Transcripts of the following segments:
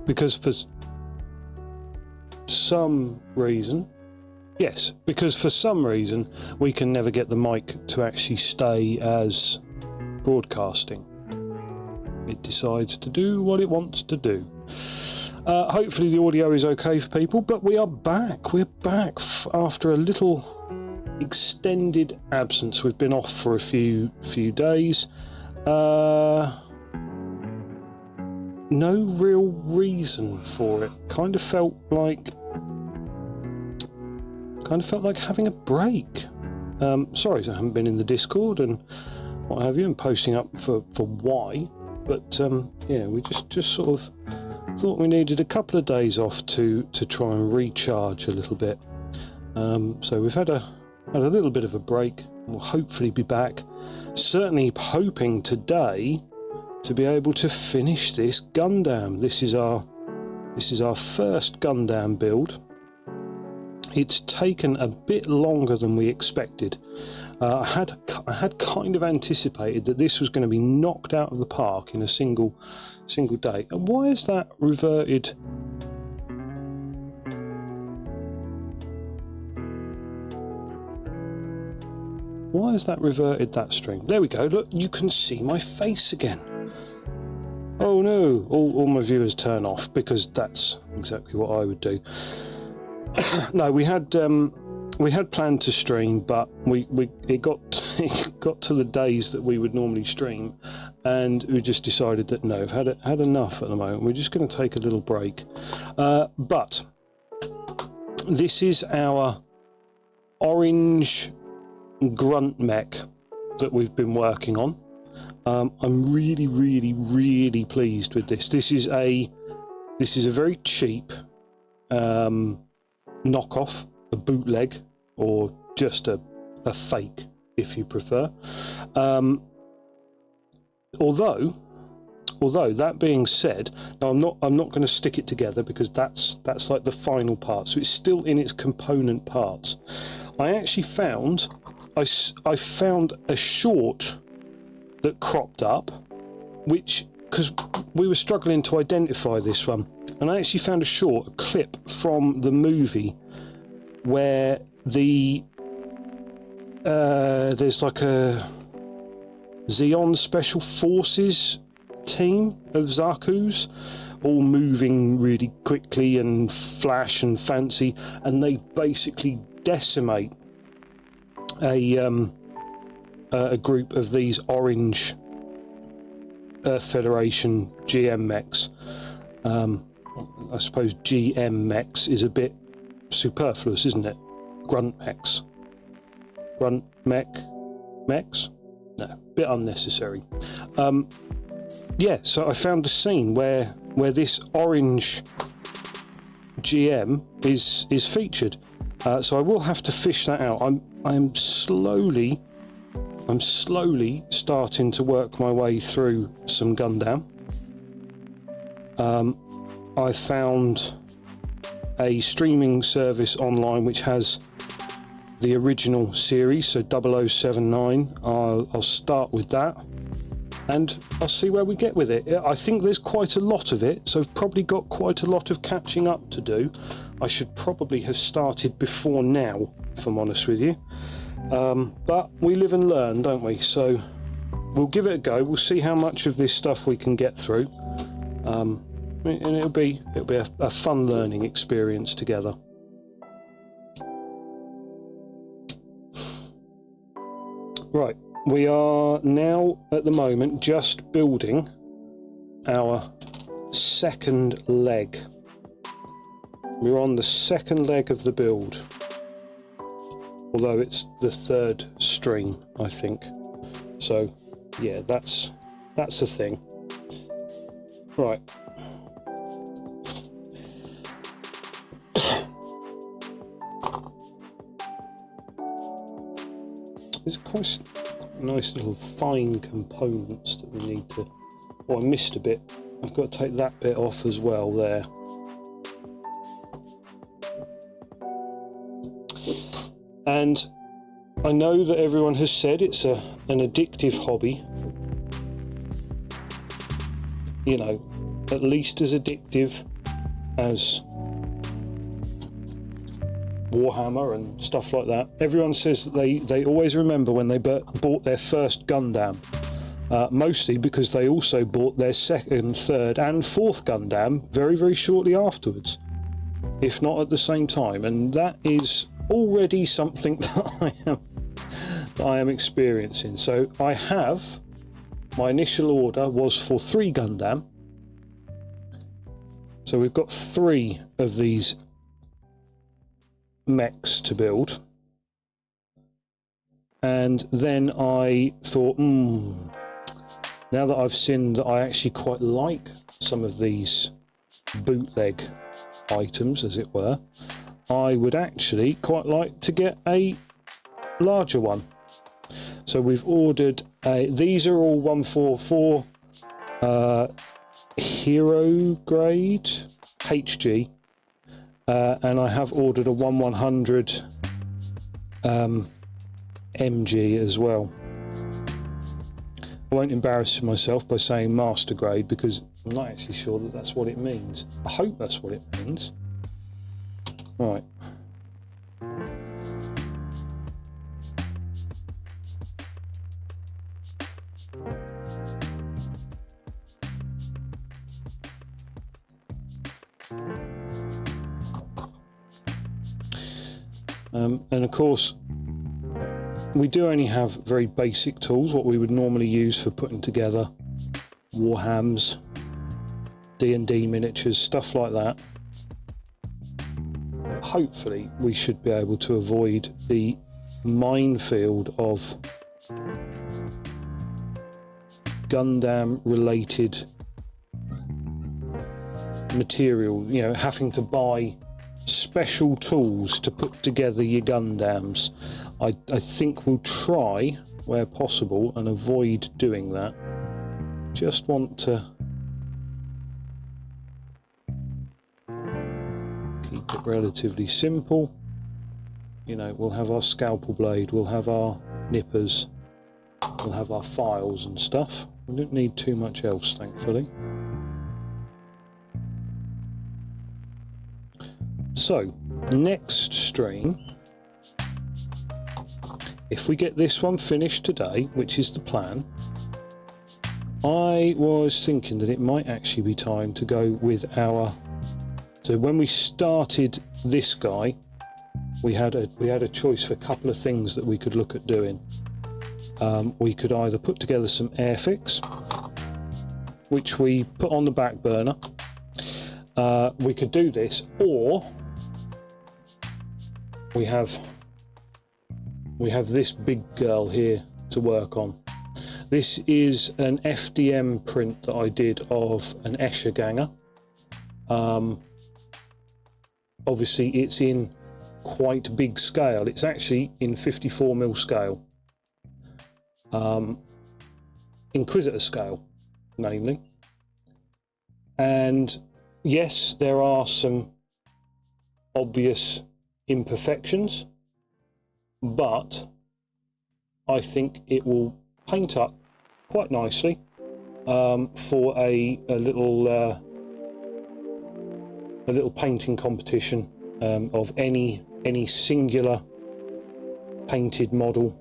because for some reason, we can never get the mic to actually stay as broadcasting. It decides to do what it wants to do. Hopefully the audio is okay for people, but we are back. We're back after a little extended absence. We've been off for a few days. No real reason for it. Kind of felt like having a break. Sorry, I haven't been in the Discord and what have you, and posting up for why. But yeah, we just sort of thought we needed a couple of days off to try and recharge a little bit. So we've had a little bit of a break. We'll hopefully be back. Certainly hoping today to be able to finish this Gundam. This is our first Gundam build. It's taken a bit longer than we expected. I had kind of anticipated that this was going to be knocked out of the park in a single day. And why is that reverted? Why has that reverted that string? There we go. Look, you can see my face again. Oh no! All my viewers turn off, because that's exactly what I would do. No, we had planned to stream, but it got to the days that we would normally stream, and we just decided that no, we've had enough at the moment. We're just going to take a little break. But this is our orange grunt mech that we've been working on. I'm really pleased with this. This is a very cheap knockoff, a bootleg, or just a fake, if you prefer. Although that being said, now I'm not going to stick it together, because that's like the final part, so it's still in its component parts. I actually found I found a short that cropped up, because we were struggling to identify this one, and I actually found a clip from the movie where there's like a Zeon Special Forces team of Zaku's, all moving really quickly and flash and fancy, and they basically decimate a group of these orange Earth Federation GM mechs. I suppose GM mechs is a bit superfluous, isn't it? Grunt mechs. Grunt mechs? No, bit unnecessary. Yeah, so I found the scene where this orange GM is featured. So I will have to fish that out. I'm slowly starting to work my way through some Gundam. I found a streaming service online which has the original series, so 0079. I'll start with that, and I'll see where we get with it. I think there's quite a lot of it, so I've probably got quite a lot of catching up to do. I should probably have started before now, if I'm honest with you. But we live and learn, don't we? So we'll give it a go. We'll see how much of this stuff we can get through. And it'll be a fun learning experience together. Right, we are now at the moment just building our second leg. We're on the second leg of the build, although it's the third string, I think. So yeah, that's the thing. Right. There's quite nice little fine components that we need to... Oh, I missed a bit. I've got to take that bit off as well there. And I know that everyone has said it's an addictive hobby. You know, at least as addictive as Warhammer and stuff like that. Everyone says that they always remember when they bought their first Gundam, mostly because they also bought their second, third and fourth Gundam very, very shortly afterwards, if not at the same time, and that is already something that I am experiencing. So I have, my initial order was for 3 Gundam, so we've got 3 of these mechs to build, and then I thought, now that I've seen that I actually quite like some of these bootleg items, as it were, I would actually quite like to get a larger one. So we've ordered these are all 144 hero grade HG, and I have ordered a 1100 MG as well. I won't embarrass myself by saying master grade because I'm not actually sure that that's what it means. I hope that's what it means. Right. And of course, we do only have very basic tools, what we would normally use for putting together Warhams, D&D miniatures, stuff like that. Hopefully we should be able to avoid the minefield of Gundam related material, you know, having to buy special tools to put together your Gundams. I think we'll try, where possible, and avoid doing that. Just want to keep it relatively simple. You know, we'll have our scalpel blade, we'll have our nippers, we'll have our files and stuff. We don't need too much else, thankfully. So, next stream, if we get this one finished today, which is the plan, I was thinking that it might actually be time to go with our... So when we started this guy, we had a choice for a couple of things that we could look at doing. We could either put together some airfix, which we put on the back burner. We could do this, or we have this big girl here to work on. This is an FDM print that I did of an Escher Ganger. Obviously it's in quite big scale. It's actually in 54mm scale. Inquisitor scale, namely. And yes, there are some obvious imperfections, but I think it will paint up quite nicely for a little painting competition of any singular painted model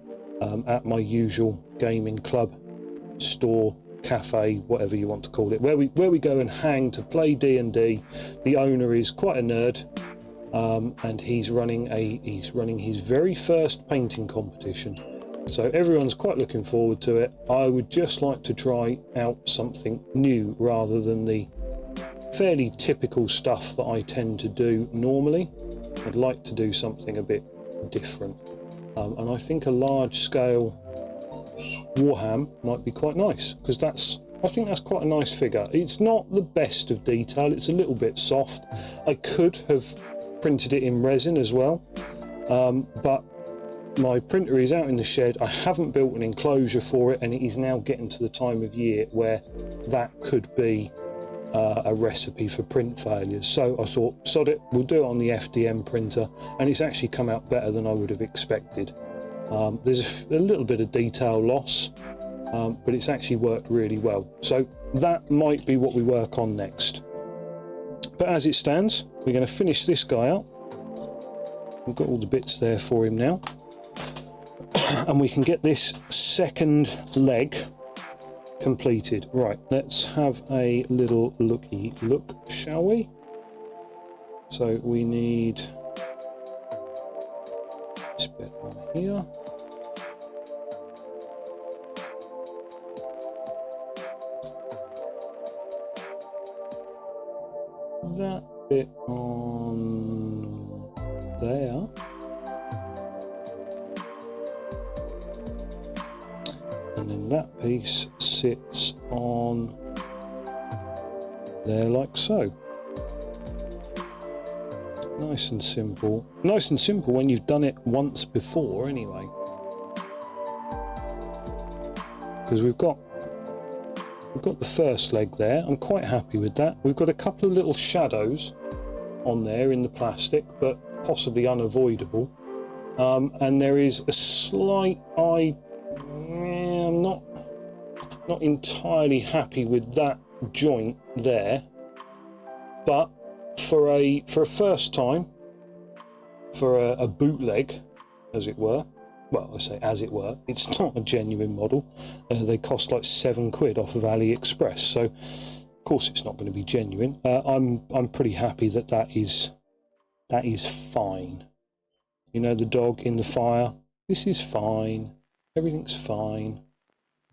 at my usual gaming club, store, cafe, whatever you want to call it, where we go and hang to play D&D. The owner is quite a nerd, and he's running his very first painting competition, so everyone's quite looking forward to it. I would just like to try out something new rather than the fairly typical stuff that I tend to do normally. I'd like to do something a bit different, and I think a large scale Warham might be quite nice, because I think that's quite a nice figure. It's not the best of detail, it's a little bit soft. I could have printed it in resin as well, but my printer is out in the shed. I haven't built an enclosure for it, and it is now getting to the time of year where that could be a recipe for print failures. So I thought, sod it, we'll do it on the FDM printer, and it's actually come out better than I would have expected. There's a little bit of detail loss, but it's actually worked really well. So that might be what we work on next. but as it stands, we're going to finish this guy up. We've got all the bits there for him now. And we can get this second leg completed. Right, let's have a little looky look, shall we? So we need this bit on here. That bit on there. And then that piece sits on there like so. Nice and simple. Nice and simple when you've done it once before anyway. Because we've got the first leg there. I'm quite happy with that. We've got a couple of little shadows on there in the plastic, but possibly unavoidable. And there is a slight I'm not entirely happy with that joint there, but for a first time, for a bootleg, as it were. Well, I say as it were. It's not a genuine model. They cost like £7 off of AliExpress, so of course it's not going to be genuine. I'm pretty happy that that is fine. You know, the dog in the fire. This is fine. Everything's fine.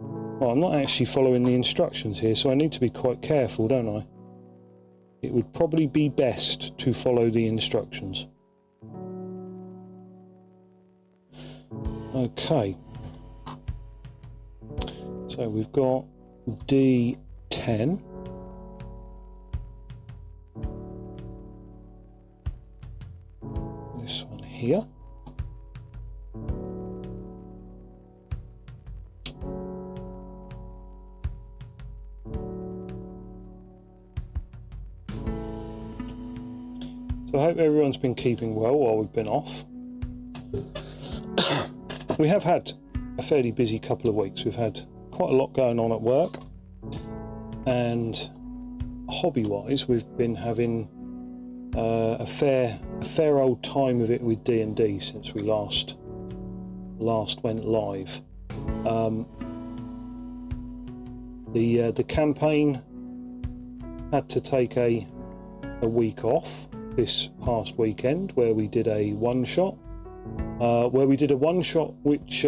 Well, I'm not actually following the instructions here, so I need to be quite careful, don't I? It would probably be best to follow the instructions. Okay. So we've got D10. This one here. So I hope everyone's been keeping well while we've been off. We have had a fairly busy couple of weeks. We've had quite a lot going on at work, and hobby-wise, we've been having a fair old time of it with D&D since we last went live. The campaign had to take a week off this past weekend, where we did a one-shot. Which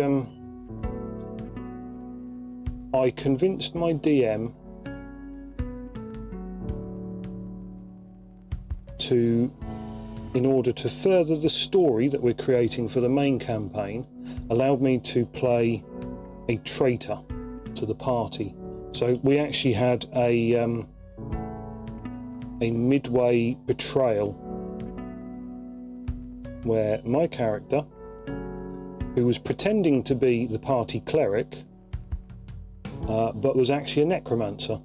I convinced my DM to, in order to further the story that we're creating for the main campaign, allowed me to play a traitor to the party. So we actually had a midway betrayal where my character, who was pretending to be the party cleric, but was actually a necromancer.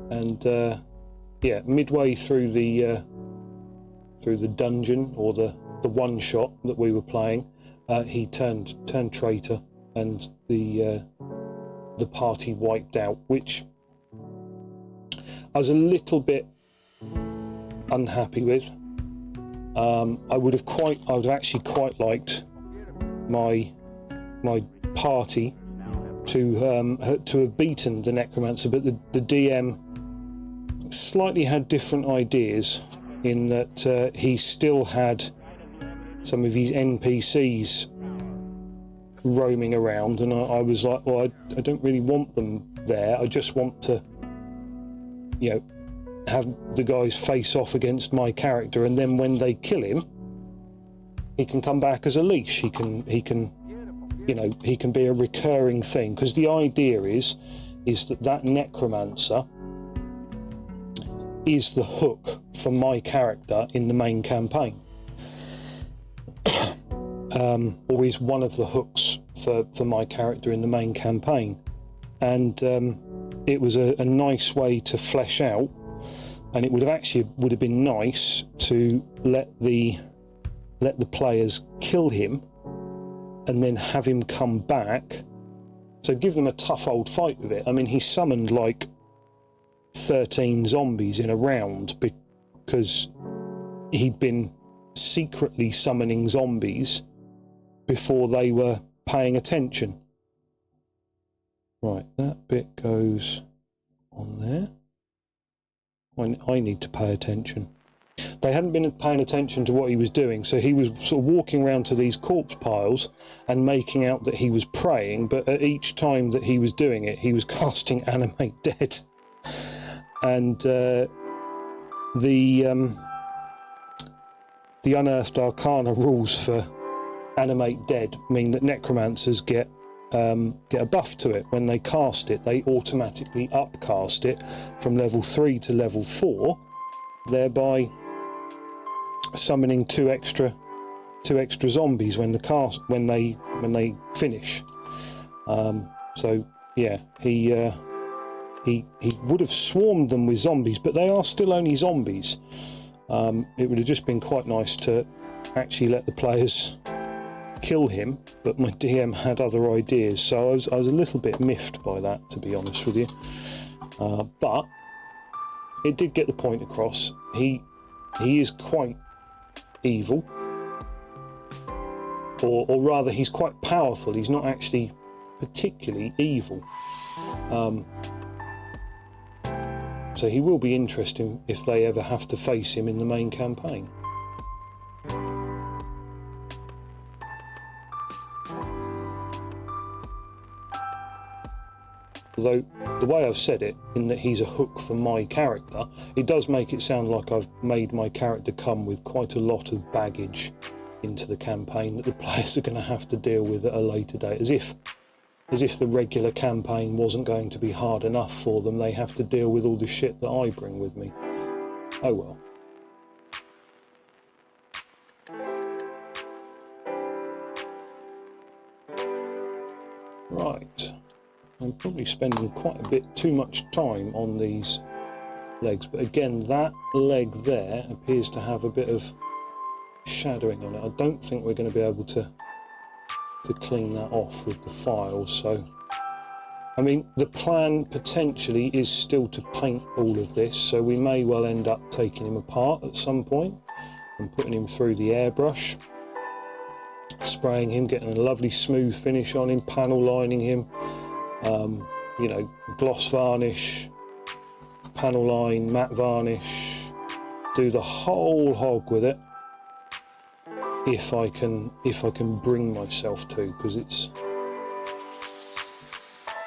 And yeah, midway through the dungeon, or the one shot that we were playing, he turned traitor, and the party wiped out, which I was a little bit unhappy with. I would have actually quite liked my party to have beaten the necromancer, but the DM slightly had different ideas, in that he still had some of his NPCs roaming around, and I was like, well, I don't really want them there. I just want to, you know, have the guys face off against my character, and then when they kill him, he can come back as a leash. He can you know, he can be a recurring thing, because the idea is that necromancer is the hook for my character in the main campaign. Or is one of the hooks for my character in the main campaign, and it was a nice way to flesh out. And it would have been nice to let the players kill him and then have him come back. So give them a tough old fight with it. I mean, he summoned like 13 zombies in a round because he'd been secretly summoning zombies before they were paying attention. Right, that bit goes on there. I need to pay attention. They hadn't been paying attention to what he was doing, so he was sort of walking around to these corpse piles and making out that he was praying, but at each time that he was doing it, he was casting Animate Dead. And the Unearthed Arcana rules for Animate Dead mean that necromancers get a buff to it. When they cast it, they automatically upcast it from level 3 to level 4, thereby summoning two extra zombies when they finish. So yeah, he would have swarmed them with zombies, but they are still only zombies. It would have just been quite nice to actually let the players kill him, but my DM had other ideas, so I was a little bit miffed by that, to be honest with you. But it did get the point across. He is quite evil, or rather, he's quite powerful. He's not actually particularly evil. So he will be interesting if they ever have to face him in the main campaign. Although, the way I've said it, in that he's a hook for my character, it does make it sound like I've made my character come with quite a lot of baggage into the campaign that the players are going to have to deal with at a later date. As if the regular campaign wasn't going to be hard enough for them, they have to deal with all the shit that I bring with me. Oh well. Right. I'm probably spending quite a bit too much time on these legs, but again, that leg there appears to have a bit of shadowing on it. I don't think we're going to be able to clean that off with the files, so I mean, the plan potentially is still to paint all of this, so we may well end up taking him apart at some point and putting him through the airbrush, spraying him, getting a lovely smooth finish on him, panel lining him, you know, gloss varnish, panel line, matte varnish, do the whole hog with it if I can bring myself to, because it's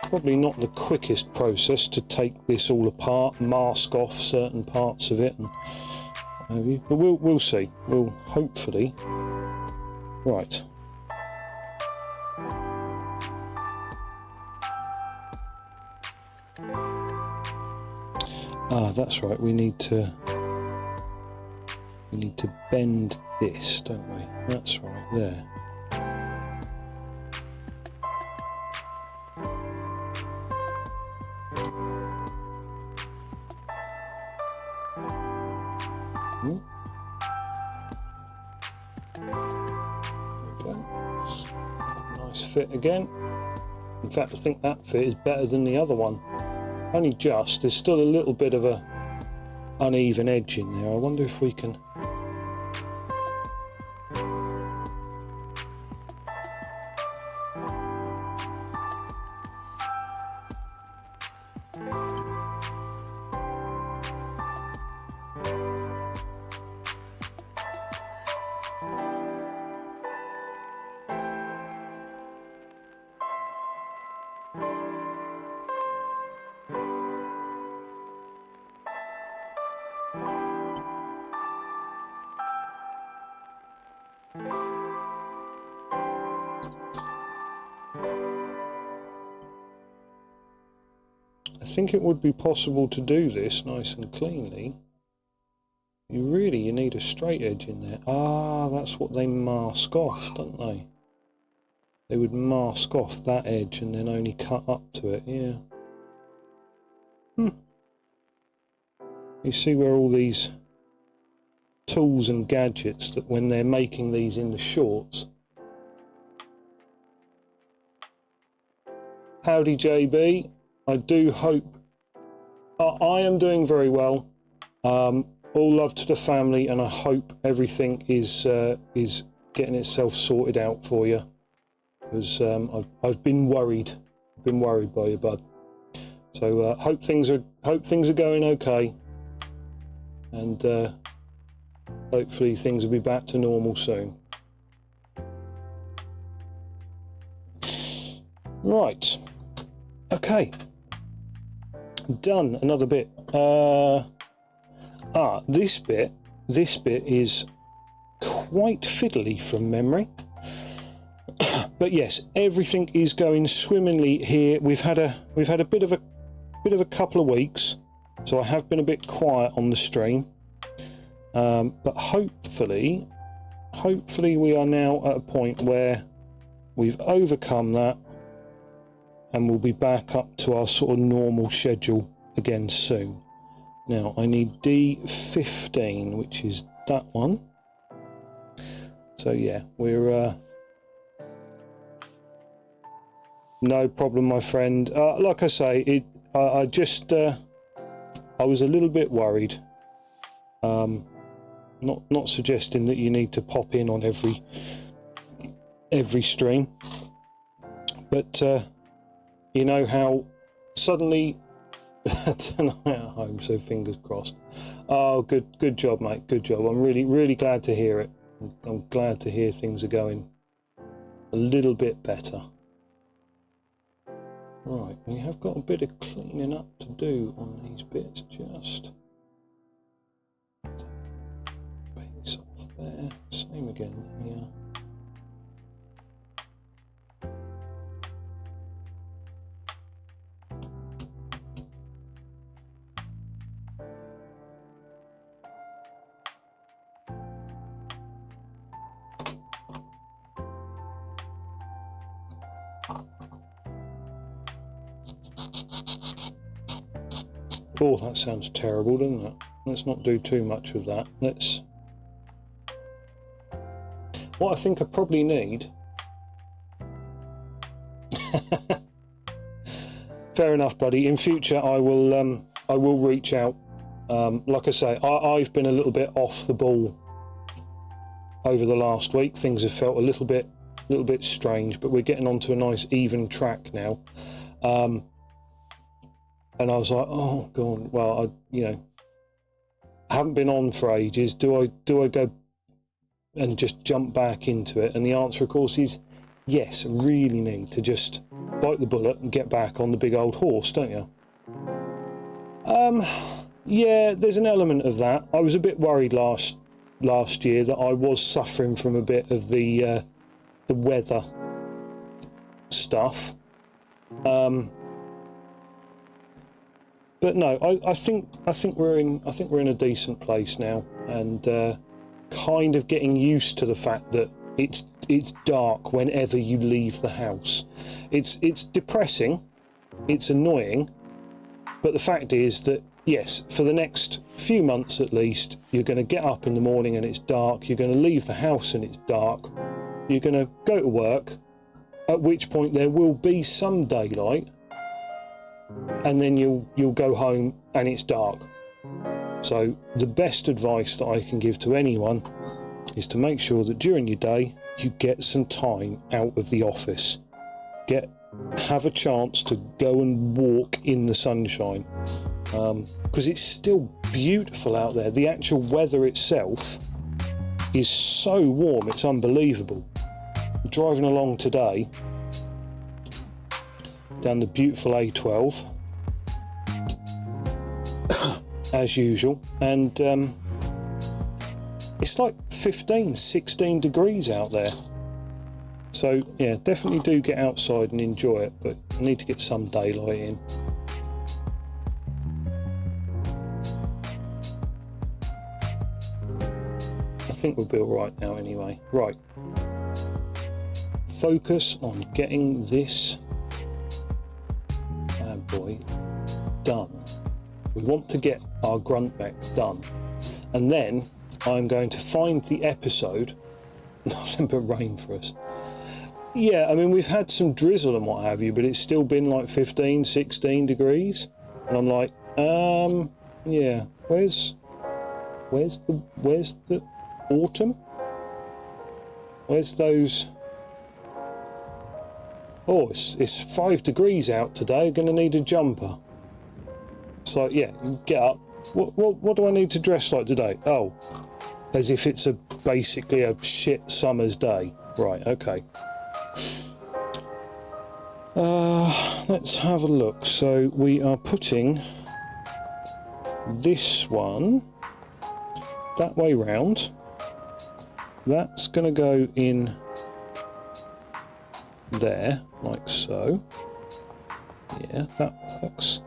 probably not the quickest process to take this all apart, mask off certain parts of it, and what have you. But we'll see. We'll hopefully. Right. Ah, that's right. We need to bend this, don't we? That's right there. Nice fit again. In fact, I think that fit is better than the other one. Only just. There's still a little bit of a uneven edge in there. I wonder if we can. I think it would be possible to do this nice and cleanly. You need a straight edge in there. Ah, that's what they mask off, don't they? They would mask off that edge and then only cut up to it, yeah. You see where all these tools and gadgets, that when they're making these in the shorts. Howdy, JB. I do hope I am doing very well. All love to the family, and I hope everything is getting itself sorted out for you. Because I've been worried by you, bud. So hope things are going okay, and hopefully things will be back to normal soon. Right. Okay. Done. Another bit. This bit is quite fiddly from memory. But yes, everything is going swimmingly here. We've had a bit of a couple of weeks, so I have been a bit quiet on the stream. But hopefully we are now at a point where we've overcome that, and we'll be back up to our sort of normal schedule again soon. Now I need D15, which is that one. So yeah, we're no problem, my friend. Like I say, I was a little bit worried. Not suggesting that you need to pop in on every stream, but you know how suddenly tonight at home. So fingers crossed. Oh, good job, mate. Good job. I'm really glad to hear it. I'm glad to hear things are going a little bit better. Right, we have got a bit of cleaning up to do on these bits. Just base off there. Same again here. Oh, that sounds terrible, doesn't it? Let's not do too much of that. What I think I probably need... Fair enough, buddy. In future, I will reach out. Like I say, I've been a little bit off the ball over the last week. Things have felt a little bit strange, but we're getting onto a nice even track now. And I was like, oh god, well, I haven't been on for ages. Do I go and just jump back into it? And the answer, of course, is yes. Really need to just bite the bullet and get back on the big old horse, don't you? Yeah, there's an element of that. I was a bit worried last year that I was suffering from a bit of the weather stuff. But no, I think we're in a decent place now, and kind of getting used to the fact that it's dark whenever you leave the house. It's depressing, it's annoying, but the fact is that yes, for the next few months at least, you're going to get up in the morning and it's dark. You're going to leave the house and it's dark. You're going to go to work, at which point there will be some daylight. And then you'll go home and it's dark. So the best advice that I can give to anyone is to make sure that during your day you get some time out of the office. Have a chance to go and walk in the sunshine, because it's still beautiful out there. The actual weather itself is so warm, it's unbelievable. Driving along today down the beautiful A12 as usual, and it's like 15-16 degrees out there. So yeah, definitely do get outside and enjoy it, but I need to get some daylight in. I think we'll be all right now anyway. Right, focus on getting this bad boy done. We want to get our grunt mech done, and then I'm going to find the episode. Nothing but rain for us. Yeah, I mean, we've had some drizzle and what have you, but it's still been like 15-16 degrees, and I'm like, Yeah. Where's the autumn? Where's those? Oh, it's 5 degrees out today. I'm gonna need a jumper. So yeah, you get up. What do I need to dress like today? Oh, as if it's basically a shit summer's day. Right. Okay. Let's have a look. So we are putting this one that way round. That's going to go in there, like so. Yeah, that works.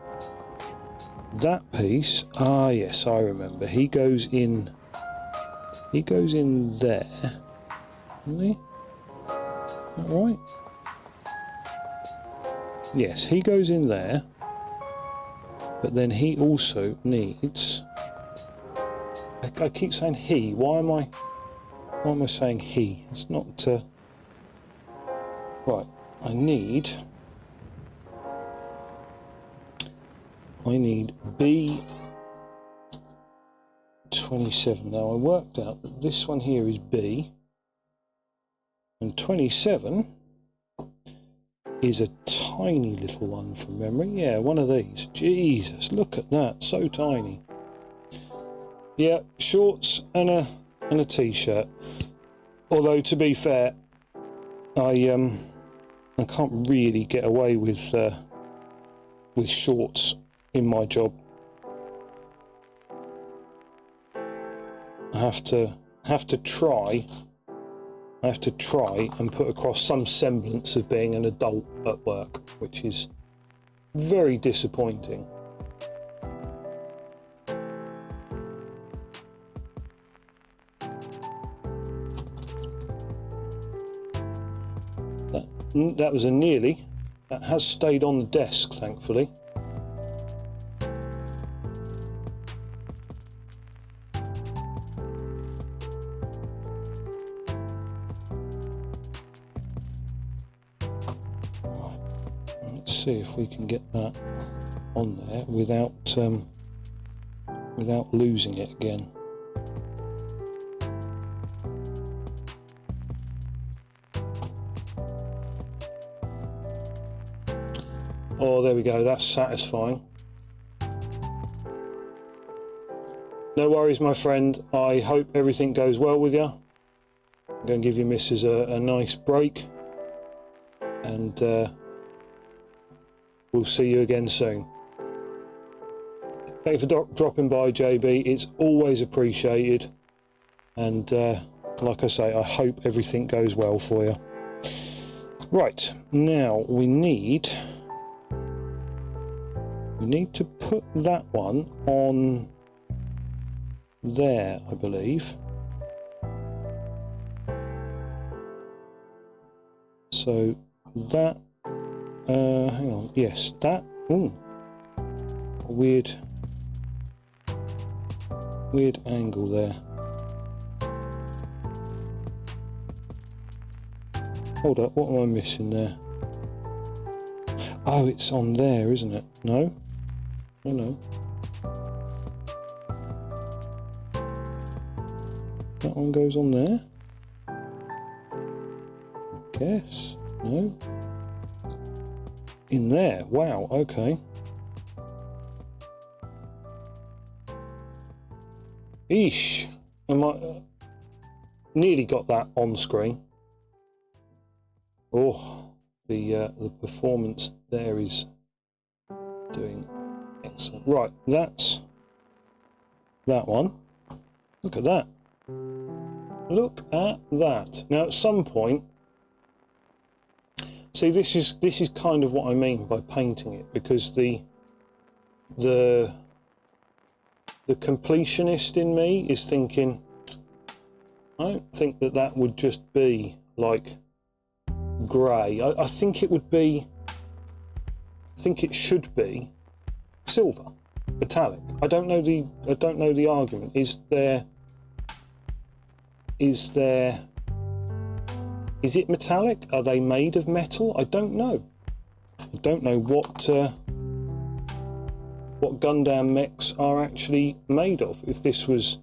That piece, ah yes, I remember. He goes in there, doesn't he? Is that right? Yes, he goes in there, but then he also needs... I keep saying he. Why am I saying he? It's not... Right, I need B27. Now I worked out that this one here is B, and 27 is a tiny little one from memory. Yeah, one of these. Jesus, look at that, so tiny. Yeah, shorts and a t-shirt. Although to be fair, I can't really get away with shorts in my job. I have to try and put across some semblance of being an adult at work, which is very disappointing. That was a nearly. That has stayed on the desk, thankfully. Right. Let's see if we can get that on there without losing it again. Oh, there we go, that's satisfying. No worries, my friend. I hope everything goes well with you. I'm going to give your missus a nice break. And we'll see you again soon. Thanks for dropping by, JB. It's always appreciated. And like I say, I hope everything goes well for you. Right, now we need to put that one on there, I believe. So that, hang on, yes, that, weird angle there. Hold up, what am I missing there? Oh, it's on there, isn't it? No? Oh no. That one goes on there? I guess. No? In there. Wow, okay. Eesh. Nearly got that on screen. Oh, the performance there is doing excellent. Right, that's that one. Look at that. Look at that. Now, at some point, see, this is kind of what I mean by painting it, because the completionist in me is thinking, I don't think that would just be like grey. I think it would be. I think it should be silver, metallic. I don't know the argument. Is it metallic? Are they made of metal? I don't know. I don't know what what Gundam mechs are actually made of. If this was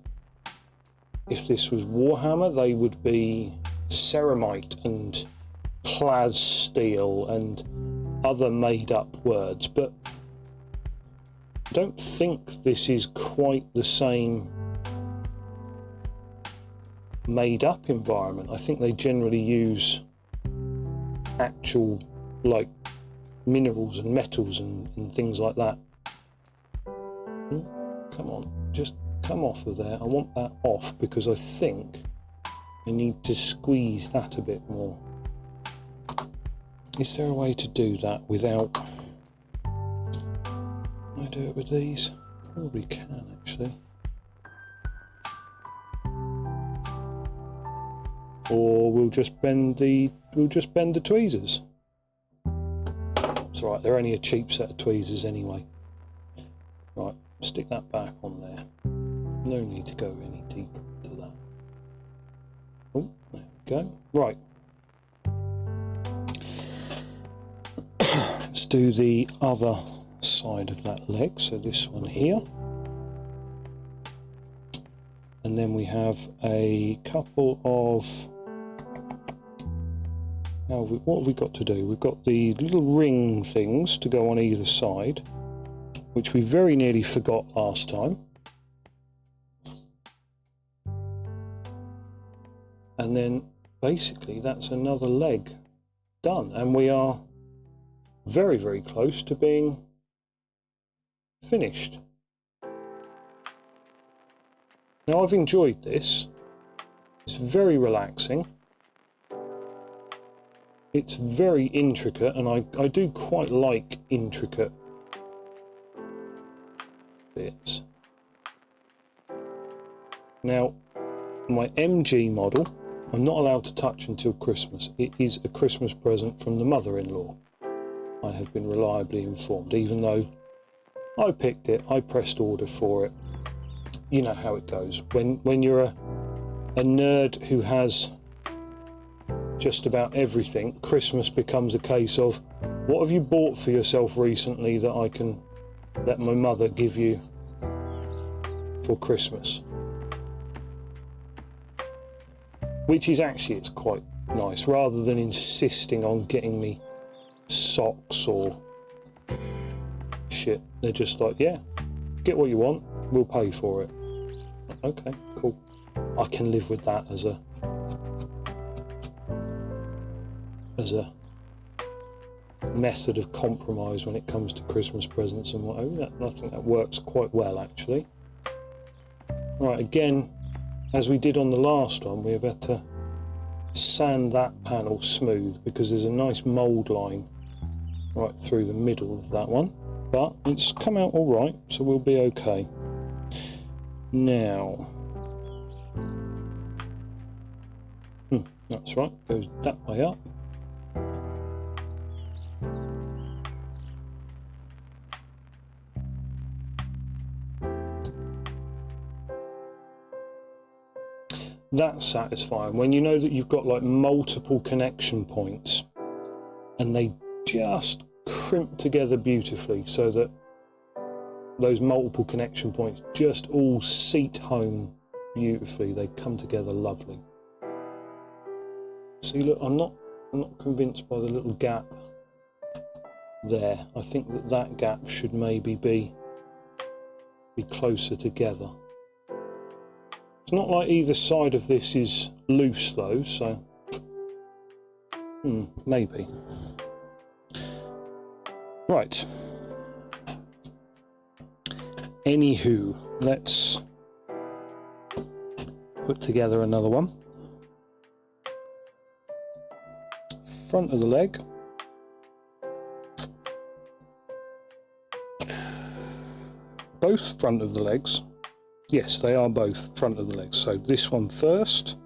Warhammer, they would be ceramite and plas steel and other made-up words, but I don't think this is quite the same made-up environment. I think they generally use actual, like, minerals and metals and things like that. Come on, just come off of there. I want that off because I think I need to squeeze that a bit more. Is there a way to do that without... Can I do it with these? Probably can, actually. Or we'll just bend the tweezers. It's alright, they're only a cheap set of tweezers anyway. Right, stick that back on there. No need to go any deeper into that. Oh, there we go. Right. Let's do the other side of that leg, so this one here. And then we have a couple of... what have we got to do? We've got the little ring things to go on either side, which we very nearly forgot last time. And then basically that's another leg done, and we are very, very close to being finished. Now, I've enjoyed this. It's very relaxing. It's very intricate, and I do quite like intricate bits. Now, my MG model, I'm not allowed to touch until Christmas. It is a Christmas present from the mother-in-law. I have been reliably informed, even though I picked it, I pressed order for it. You know how it goes. When you're a nerd who has just about everything, Christmas becomes a case of, what have you bought for yourself recently that I can let my mother give you for Christmas? Which is actually, it's quite nice, rather than insisting on getting me socks or shit. They're just like, yeah, get what you want, we'll pay for it. Okay, cool. I can live with that as a method of compromise when it comes to Christmas presents and whatever. I think that works quite well, actually. Right, again, as we did on the last one, we're about to sand that panel smooth because there's a nice mould line right through the middle of that one, but it's come out all right, so we'll be okay. Now, that's right, goes that way up. That's satisfying when you know that you've got like multiple connection points and they just crimp together beautifully so that those multiple connection points just all seat home beautifully. They come together lovely. See, look, I'm not convinced by the little gap there. I think that gap should maybe be closer together. It's not like either side of this is loose though, so maybe. Right. Anywho, let's put together another one. Front of the leg. Both front of the legs. Yes, they are both front of the legs. So this one first.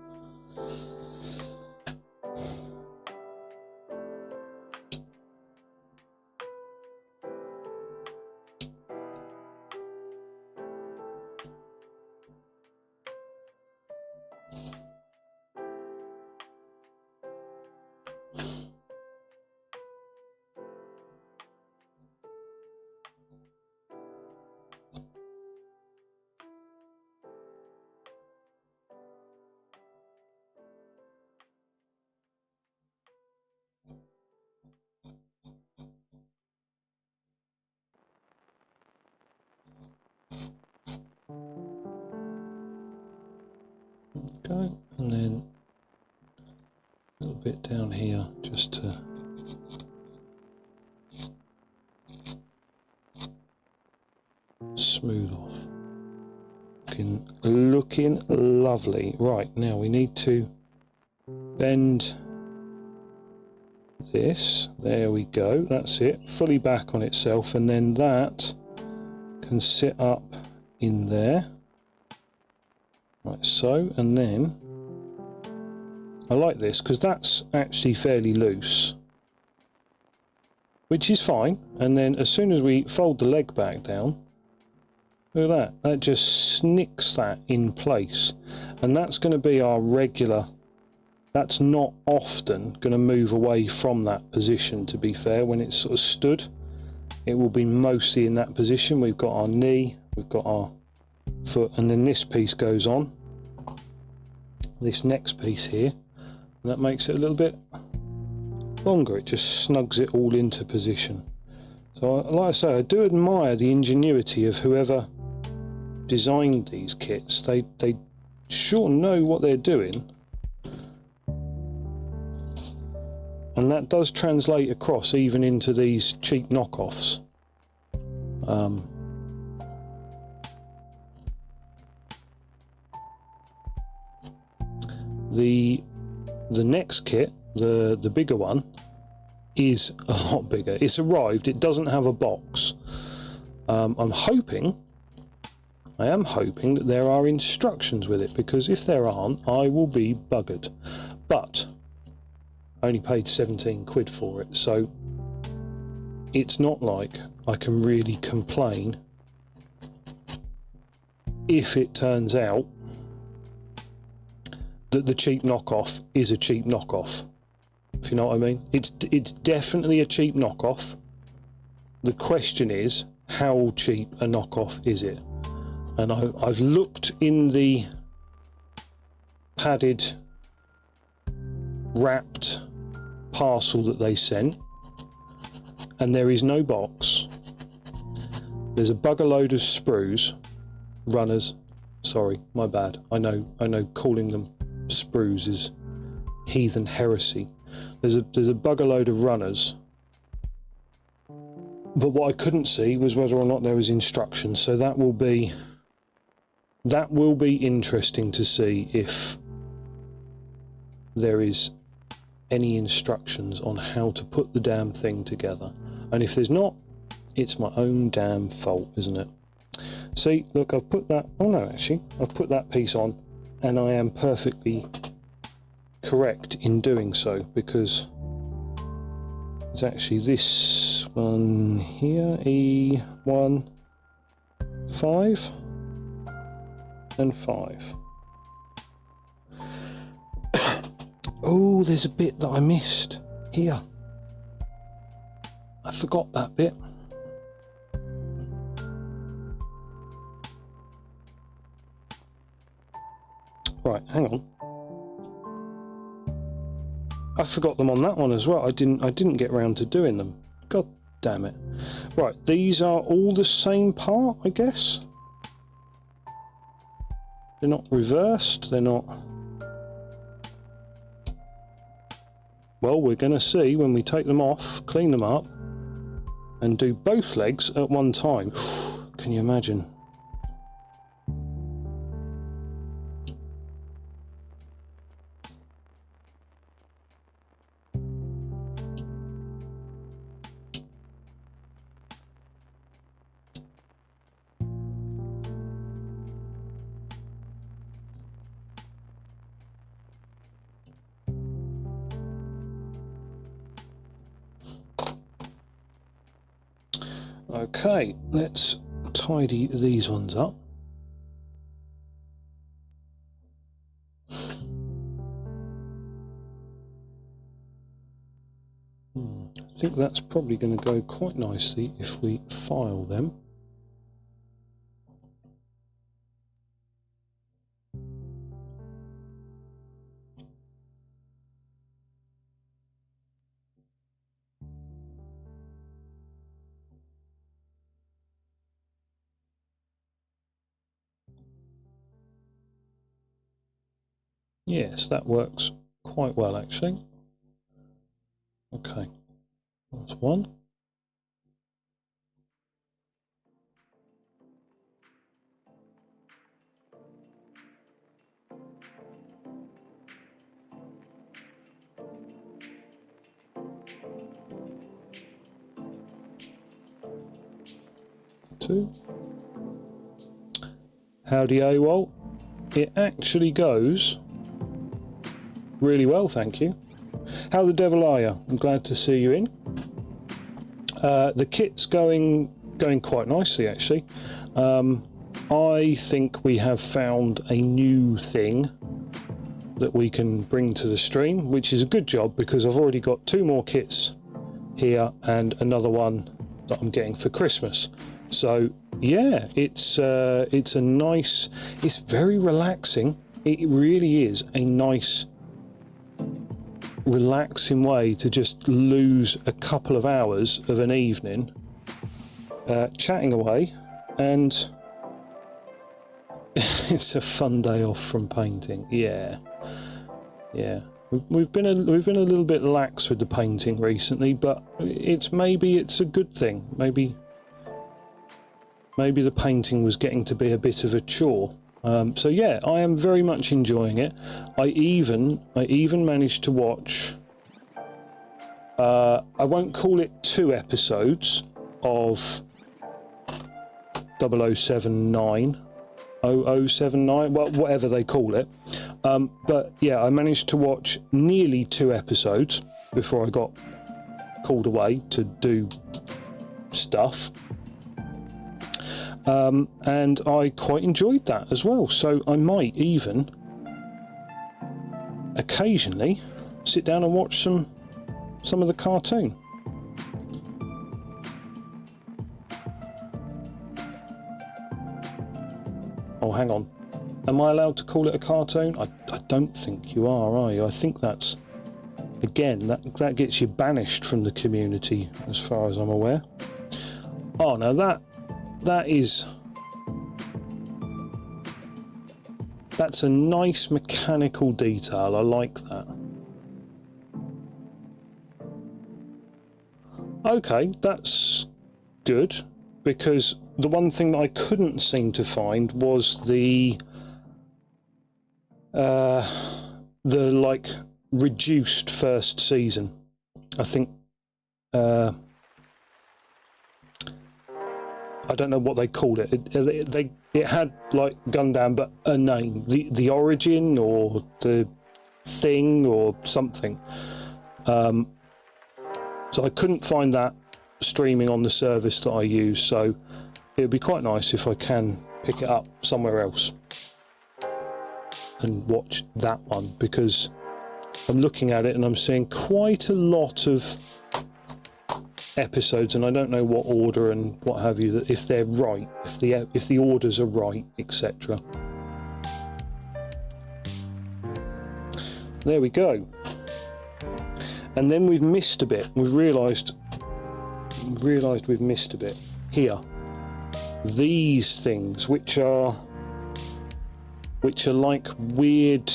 go, and then a little bit down here just to smooth off. Looking lovely. Right, now we need to bend this. There we go. That's it. Fully back on itself, and then that can sit up in there. Like so, and then I like this because that's actually fairly loose, which is fine. And then as soon as we fold the leg back down, look at that, that just snicks that in place, and that's going to be our regular. That's not often going to move away from that position, to be fair. When it's sort of stood, it will be mostly in that position. We've got our knee, we've got our foot, and then this piece goes on, this next piece here, and that makes it a little bit longer. It just snugs it all into position. So like I say, I do admire the ingenuity of whoever designed these kits. They sure know what they're doing, and that does translate across even into these cheap knockoffs. The next kit, the bigger one, is a lot bigger. It's arrived. It doesn't have a box. I am hoping that there are instructions with it, because if there aren't, I will be buggered. But I only paid 17 quid for it, so it's not like I can really complain if it turns out that the cheap knockoff is a cheap knockoff, if you know what I mean. It's definitely a cheap knockoff. The question is, how cheap a knockoff is it? And I've looked in the padded, wrapped parcel that they sent, and there is no box. There's a bugger load of sprues, runners. Sorry, my bad. I know calling them sprues is heathen heresy. There's a bugger load of runners, but what I couldn't see was whether or not there was instructions. So that will be interesting to see if there is any instructions on how to put the damn thing together. And if there's not, it's my own damn fault, isn't it? See, look, I've put that, oh no, actually, I've put that piece on, and I am perfectly correct in doing so, because it's actually this one here, E1, 5 and 5. Oh, there's a bit that I missed here. I forgot that bit. Right, hang on. I forgot them on that one as well. I didn't get round to doing them. God damn it. Right, these are all the same part, I guess. They're not reversed, they're not. Well, we're going to see when we take them off, clean them up, and do both legs at one time. Can you imagine? Okay, let's tidy these ones up. I think that's probably going to go quite nicely if we file them. Yes, that works quite well actually. Okay, that's one. Two. Howdy AWOL. It actually goes really well, thank you. How the devil are you? I'm glad to see you in. The kit's going quite nicely actually. I think we have found a new thing that we can bring to the stream, which is a good job because I've already got 2 more kits here and another one that I'm getting for Christmas. So yeah, it's a nice, it's very relaxing. It really is a nice relaxing way to just lose a couple of hours of an evening chatting away, and it's a fun day off from painting. Yeah, we've been a little bit lax with the painting recently, but maybe it's a good thing. Maybe the painting was getting to be a bit of a chore. So yeah, I am very much enjoying it. I even managed to watch, I won't call it 2 episodes of 0079, well, whatever they call it. But yeah, I managed to watch nearly 2 episodes before I got called away to do stuff. And I quite enjoyed that as well, so I might even occasionally sit down and watch some of the cartoon. Oh, hang on, am I allowed to call it a cartoon? I don't think you are you? I think that's, again, that gets you banished from the community as far as I'm aware. Oh, now that's a nice mechanical detail. I like that. Okay, that's good, because the one thing that I couldn't seem to find was the like reduced first season. I think I don't know what they called it. It had like Gundam, but a name, the origin or the thing or something. So I couldn't find that streaming on the service that I use. So it would be quite nice if I can pick it up somewhere else and watch that one, because I'm looking at it and I'm seeing quite a lot of episodes, and I don't know what order and what have you, that if they're right, if the orders are right, etc. There we go. And then we've missed a bit. We've realised we've missed a bit here. These things, which are like weird.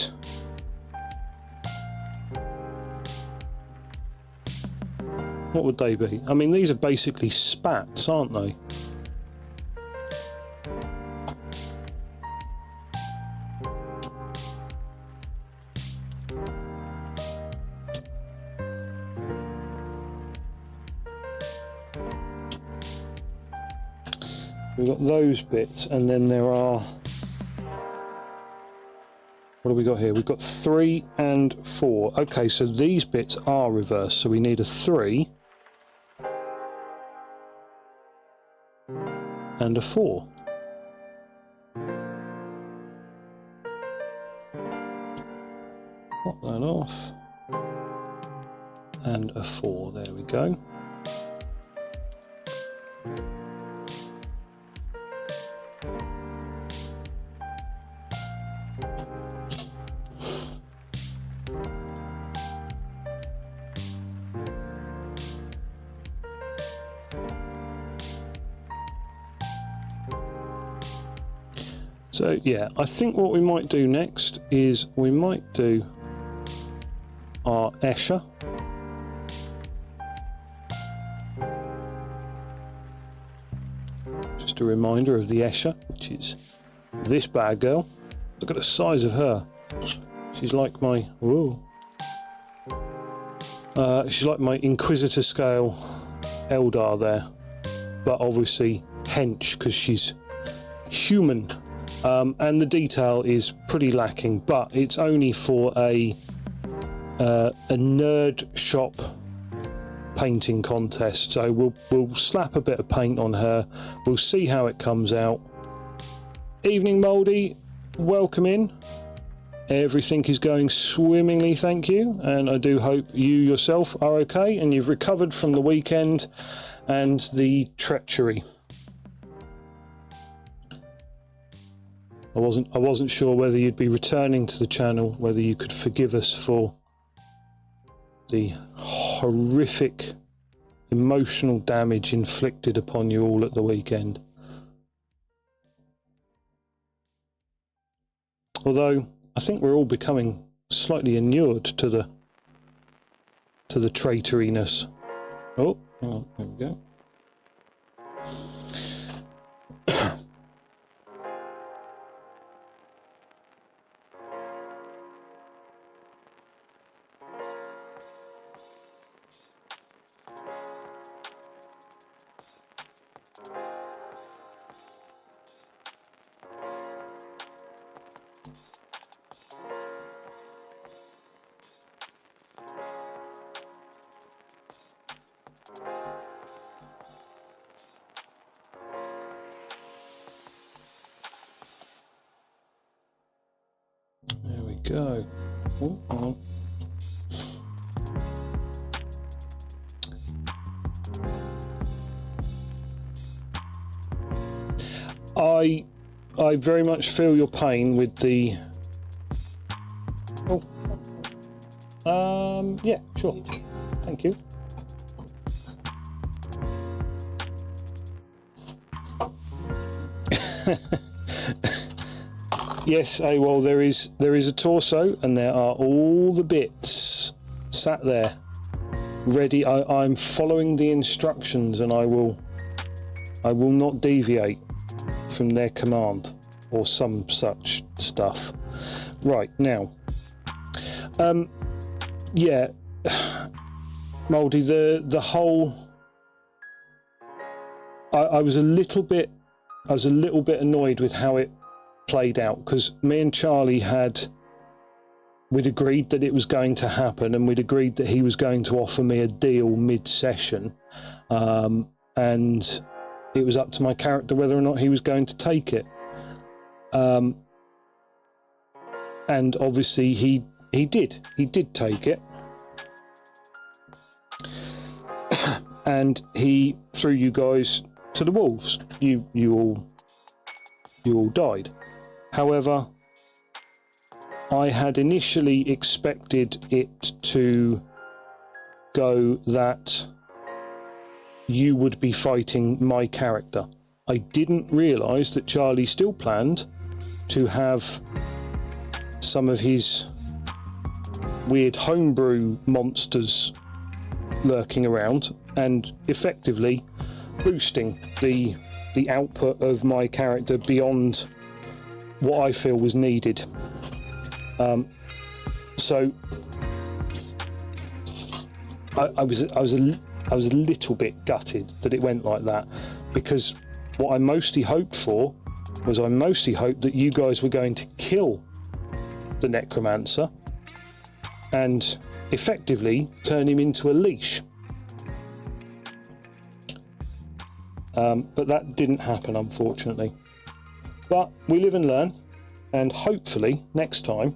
What would they be? I mean, these are basically spats, aren't they? We've got those bits, and then there are... What have we got here? We've got 3 and 4. Okay, so these bits are reversed, so we need a 3 and a 4. Pop that off. And a 4, there we go. So yeah, I think what we might do next is we might do our Escher. Just a reminder of the Escher, which is this bad girl. Look at the size of her. She's like my she's like my Inquisitor scale Eldar there, but obviously hench because she's human. And the detail is pretty lacking, but it's only for a nerd shop painting contest. So we'll slap a bit of paint on her. We'll see how it comes out. Evening, Mouldy. Welcome in. Everything is going swimmingly, thank you. And I do hope you yourself are okay and you've recovered from the weekend and the treachery. I wasn't sure whether you'd be returning to the channel, whether you could forgive us for the horrific emotional damage inflicted upon you all at the weekend. Although I think we're all becoming slightly inured to the traitoriness. Oh, hang on, there we go. There we go. Oh, hang on. I very much feel your pain with the. Oh, yeah, sure. Thank you. Yes, well, there is a torso, and there are all the bits sat there, ready. I'm following the instructions, and I will not deviate from their command or some such stuff. Right now, yeah, Mouldy, the whole. I was a little bit annoyed with how it played out, because me and Charlie we'd agreed that it was going to happen, and we'd agreed that he was going to offer me a deal mid-session, and it was up to my character whether or not he was going to take it. And obviously he did take it, and he threw you guys to the wolves. You all died. However, I had initially expected it to go that you would be fighting my character. I didn't realise that Charlie still planned to have some of his weird homebrew monsters lurking around and effectively boosting the output of my character beyond what I feel was needed. So I was a little bit gutted that it went like that, because what I mostly hoped for was that you guys were going to kill the necromancer and effectively turn him into a leash. But that didn't happen, unfortunately. But we live and learn, and hopefully next time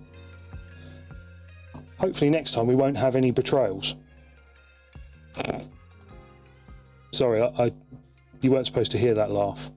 we won't have any betrayals. Sorry, you weren't supposed to hear that laugh.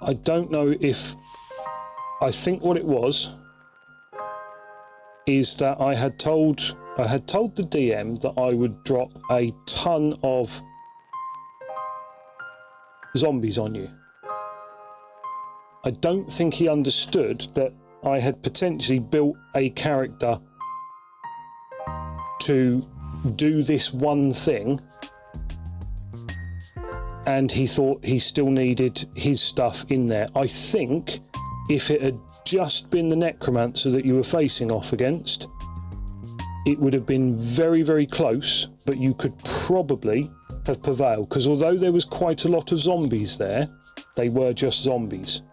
I don't know if, I think what it was is that I had told the DM that I would drop a ton of zombies on you. I don't think he understood that I had potentially built a character to do this one thing, and he thought he still needed his stuff in there. I think if it had just been the necromancer that you were facing off against, it would have been very, very close, but you could probably have prevailed, because although there was quite a lot of zombies there, they were just zombies.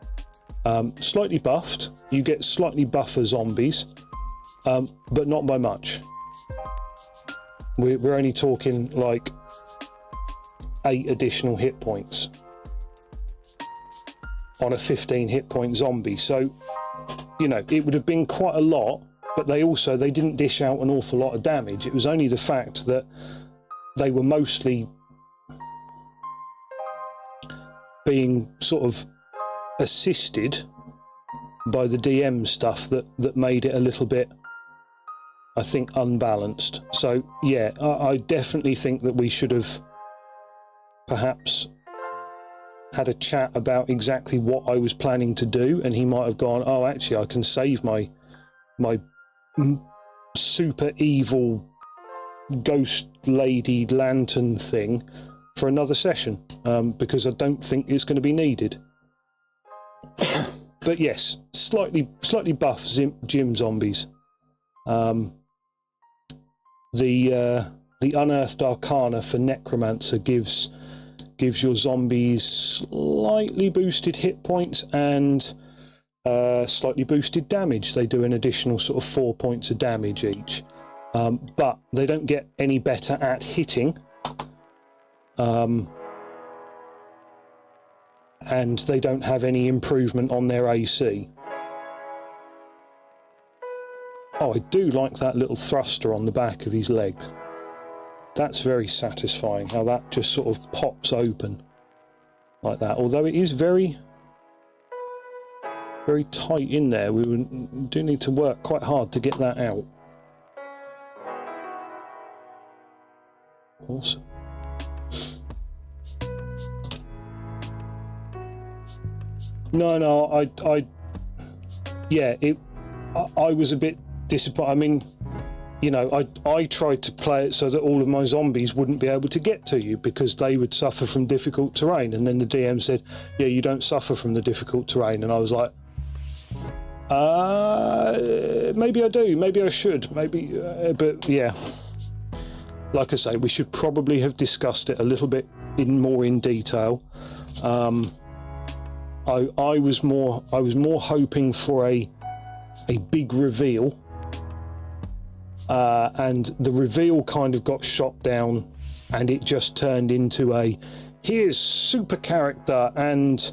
Slightly buffed, you get slightly buffer zombies, but not by much. We're only talking like 8 additional hit points on a 15 hit point zombie. So, you know, it would have been quite a lot, but they didn't dish out an awful lot of damage. It was only the fact that they were mostly being sort of assisted by the DM stuff that made it a little bit, I think, unbalanced. So yeah, I definitely think that we should have perhaps had a chat about exactly what I was planning to do, and he might have gone, oh, actually I can save my super evil ghost lady lantern thing for another session, because I don't think it's going to be needed. But yes, slightly buff gym zombies. The unearthed arcana for necromancer gives your zombies slightly boosted hit points and slightly boosted damage. They do an additional sort of 4 points of damage each, but they don't get any better at hitting, and they don't have any improvement on their AC. Oh, I do like that little thruster on the back of his leg. That's very satisfying, how that just sort of pops open like that. Although it is very, very tight in there, we do need to work quite hard to get that out. Awesome. No, I was a bit disappointed. I mean, you know, I tried to play it so that all of my zombies wouldn't be able to get to you because they would suffer from difficult terrain. And then the DM said, yeah, you don't suffer from the difficult terrain. And I was like, maybe I do, maybe I should, maybe, but yeah. Like I say, we should probably have discussed it a little bit more in detail. I was more hoping for a big reveal, and the reveal kind of got shot down, and it just turned into a here's super character and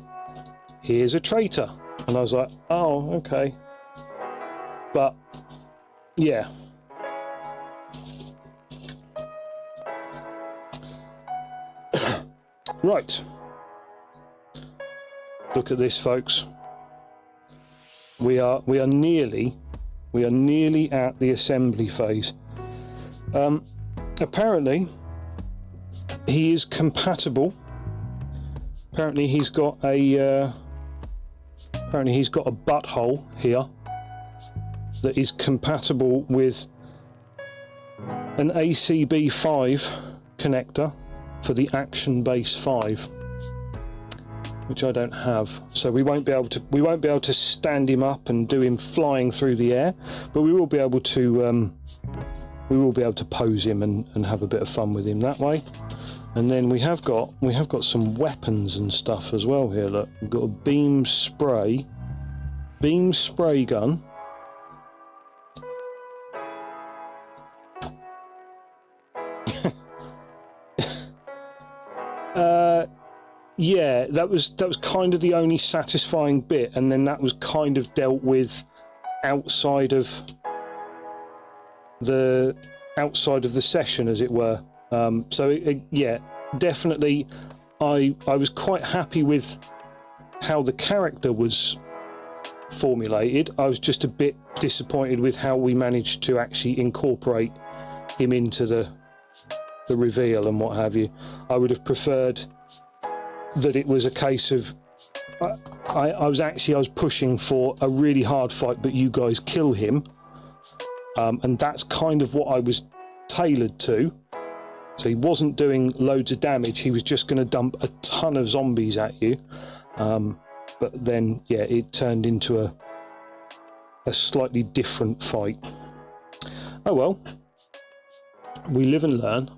here's a traitor, and I was like, oh, okay. But yeah. Right. Look at this, folks. We are nearly at the assembly phase. apparently he is compatible. Apparently he's got a butthole here that is compatible with an ACB5 connector for the Action Base 5, which I don't have. So we won't be able to stand him up and do him flying through the air, but we will be able to pose him and have a bit of fun with him that way. And then we have got some weapons and stuff as well here. Look, we've got a beam spray gun. Yeah, that was kind of the only satisfying bit, and then that was kind of dealt with outside of the session, as it were. Yeah, definitely I was quite happy with how the character was formulated. I was just a bit disappointed with how we managed to actually incorporate him into the reveal and what have you. I would have preferred that it was a case of I was pushing for a really hard fight, but you guys kill him, and that's kind of what I was tailored to. So he wasn't doing loads of damage, he was just going to dump a ton of zombies at you, but then yeah, it turned into a slightly different fight. Oh well, we live and learn.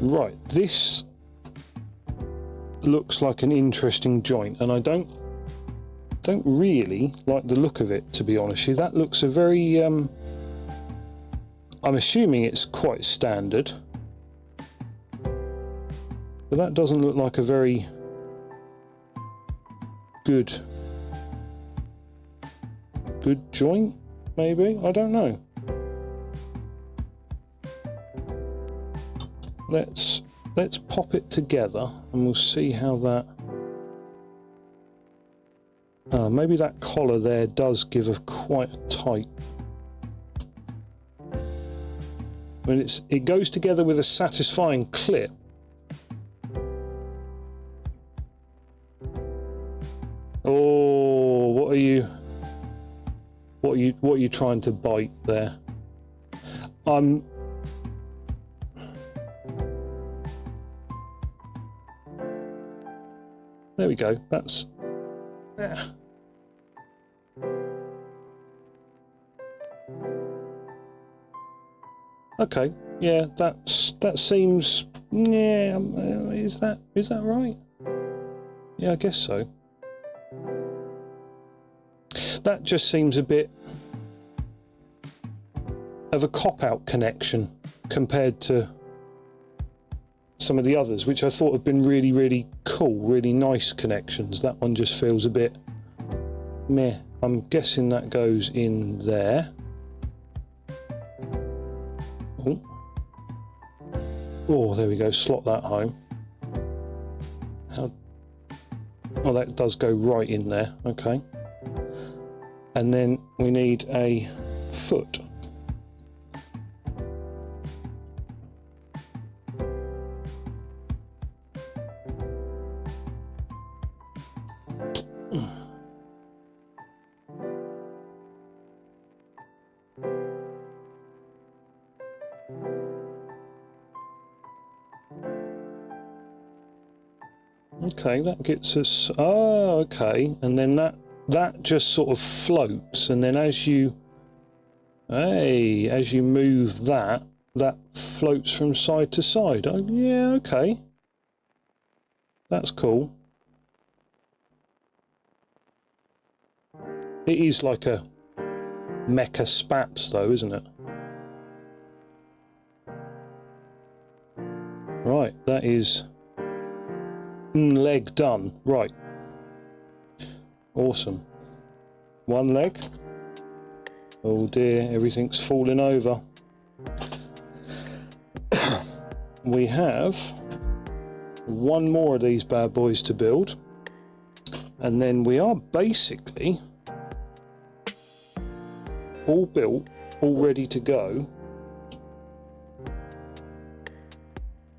Right, this looks like an interesting joint, and I don't really like the look of it, to be honest with you. That looks a very I'm assuming it's quite standard, but that doesn't look like a very good joint, maybe? I don't know. Let's pop it together and we'll see how that... maybe that collar there does give a quite a tight... I mean, it goes together with a satisfying clip. Oh, what are you trying to bite there? There we go. That's... yeah. Okay. Yeah, that seems... yeah, is that right? Yeah, I guess so. That just seems a bit of a cop-out connection compared to some of the others, which I thought have been really, really cool, really nice connections. That one just feels a bit meh. I'm guessing that goes in there. Oh, there we go. Slot that home. Oh, that does go right in there. Okay. And then we need a foot. Okay, that gets us... oh, okay. And then that just sort of floats, and then as you Hey, as you move that, that floats from side to side. Oh, yeah, okay. That's cool. It is like a mecha spats though, isn't it? Right, that is leg done. Right. Awesome. One leg. Oh dear, everything's falling over. We have one more of these bad boys to build, and then we are basically all built, all ready to go,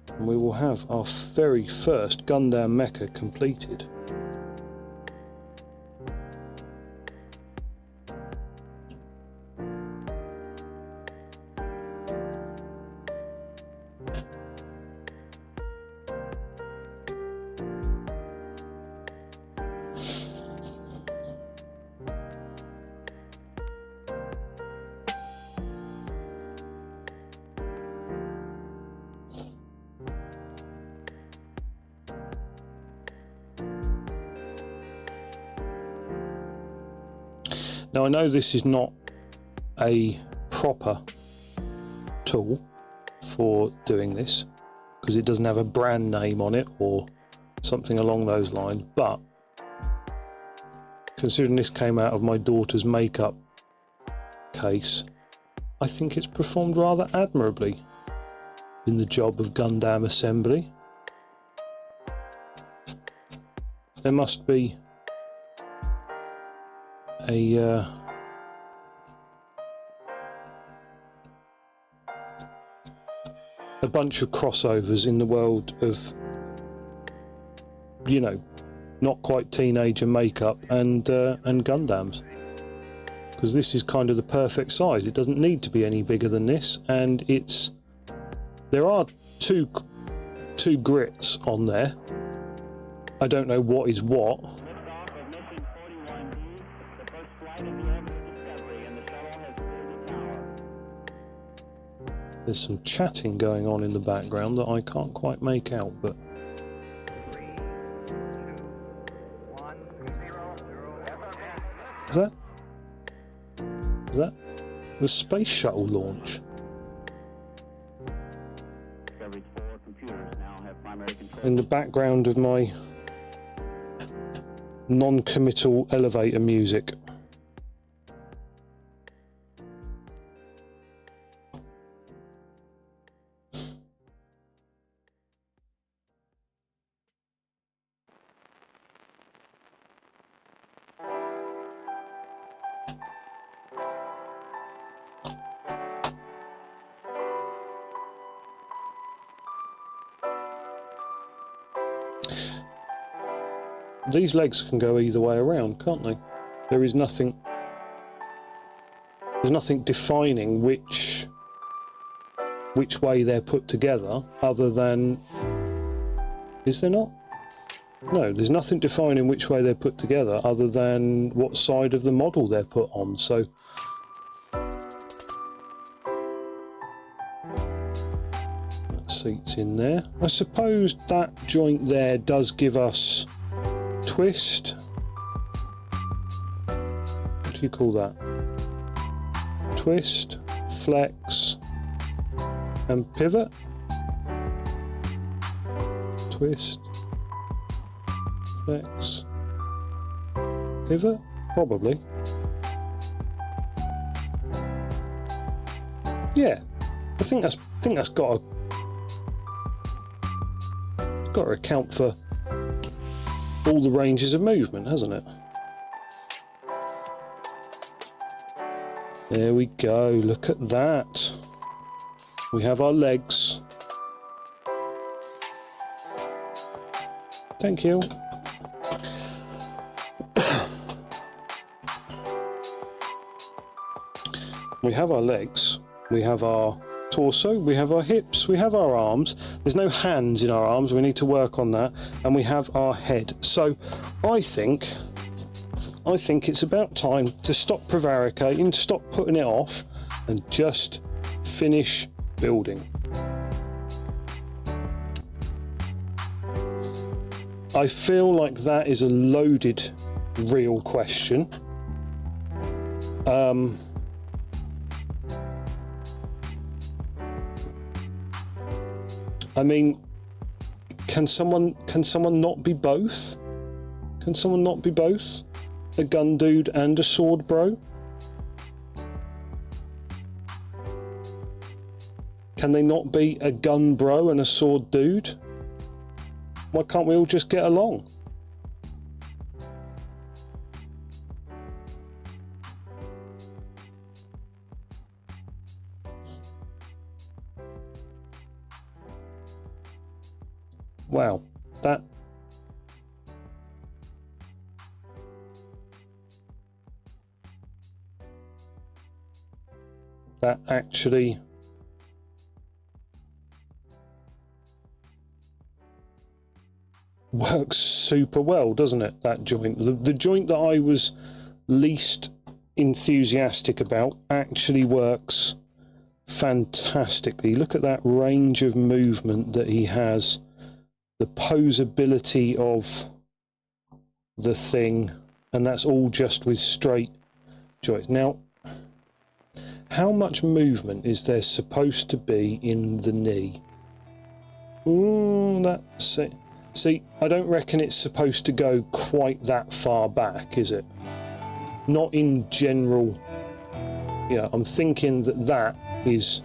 and we will have our very first Gundam mecha completed. Now I know this is not a proper tool for doing this because it doesn't have a brand name on it or something along those lines, but considering this came out of my daughter's makeup case, I think it's performed rather admirably in the job of Gundam assembly. There must be a bunch of crossovers in the world of, you know, not quite teenager makeup and Gundams, because this is kind of the perfect size. It doesn't need to be any bigger than this, and there are two grits on there. I don't know what is what. There's some chatting going on in the background that I can't quite make out, but... Is that the space shuttle launch? In the background of my non-committal elevator music. These legs can go either way around, can't they? There is nothing... There's nothing defining which way they're put together, other than... Is there not? No, there's nothing defining which way they're put together, other than what side of the model they're put on, so... That seat's in there. I suppose that joint there does give us... twist. What do you call that? Twist, flex, and pivot. Twist, flex, pivot, probably. Yeah, I think that's got to account for all the ranges of movement, hasn't it? There we go, look at that. We have our legs. Thank you. We have our legs, we have our torso, we have our hips, we have our arms. There's no hands in our arms, we need to work on that, and we have our head. So I think it's about time to stop prevaricating, stop putting it off, and just finish building. I feel like that is a loaded real question. I mean, can someone not be both? Can someone not be both? A gun dude and a sword bro? Can they not be a gun bro and a sword dude? Why can't we all just get along? Wow, that actually works super well, doesn't it? That joint, the joint that I was least enthusiastic about, actually works fantastically. Look at that range of movement that he has, the posability of the thing, and that's all just with straight joints. Now, how much movement is there supposed to be in the knee? That's it. See, I don't reckon it's supposed to go quite that far back, is it? Not in general. Yeah, I'm thinking that that is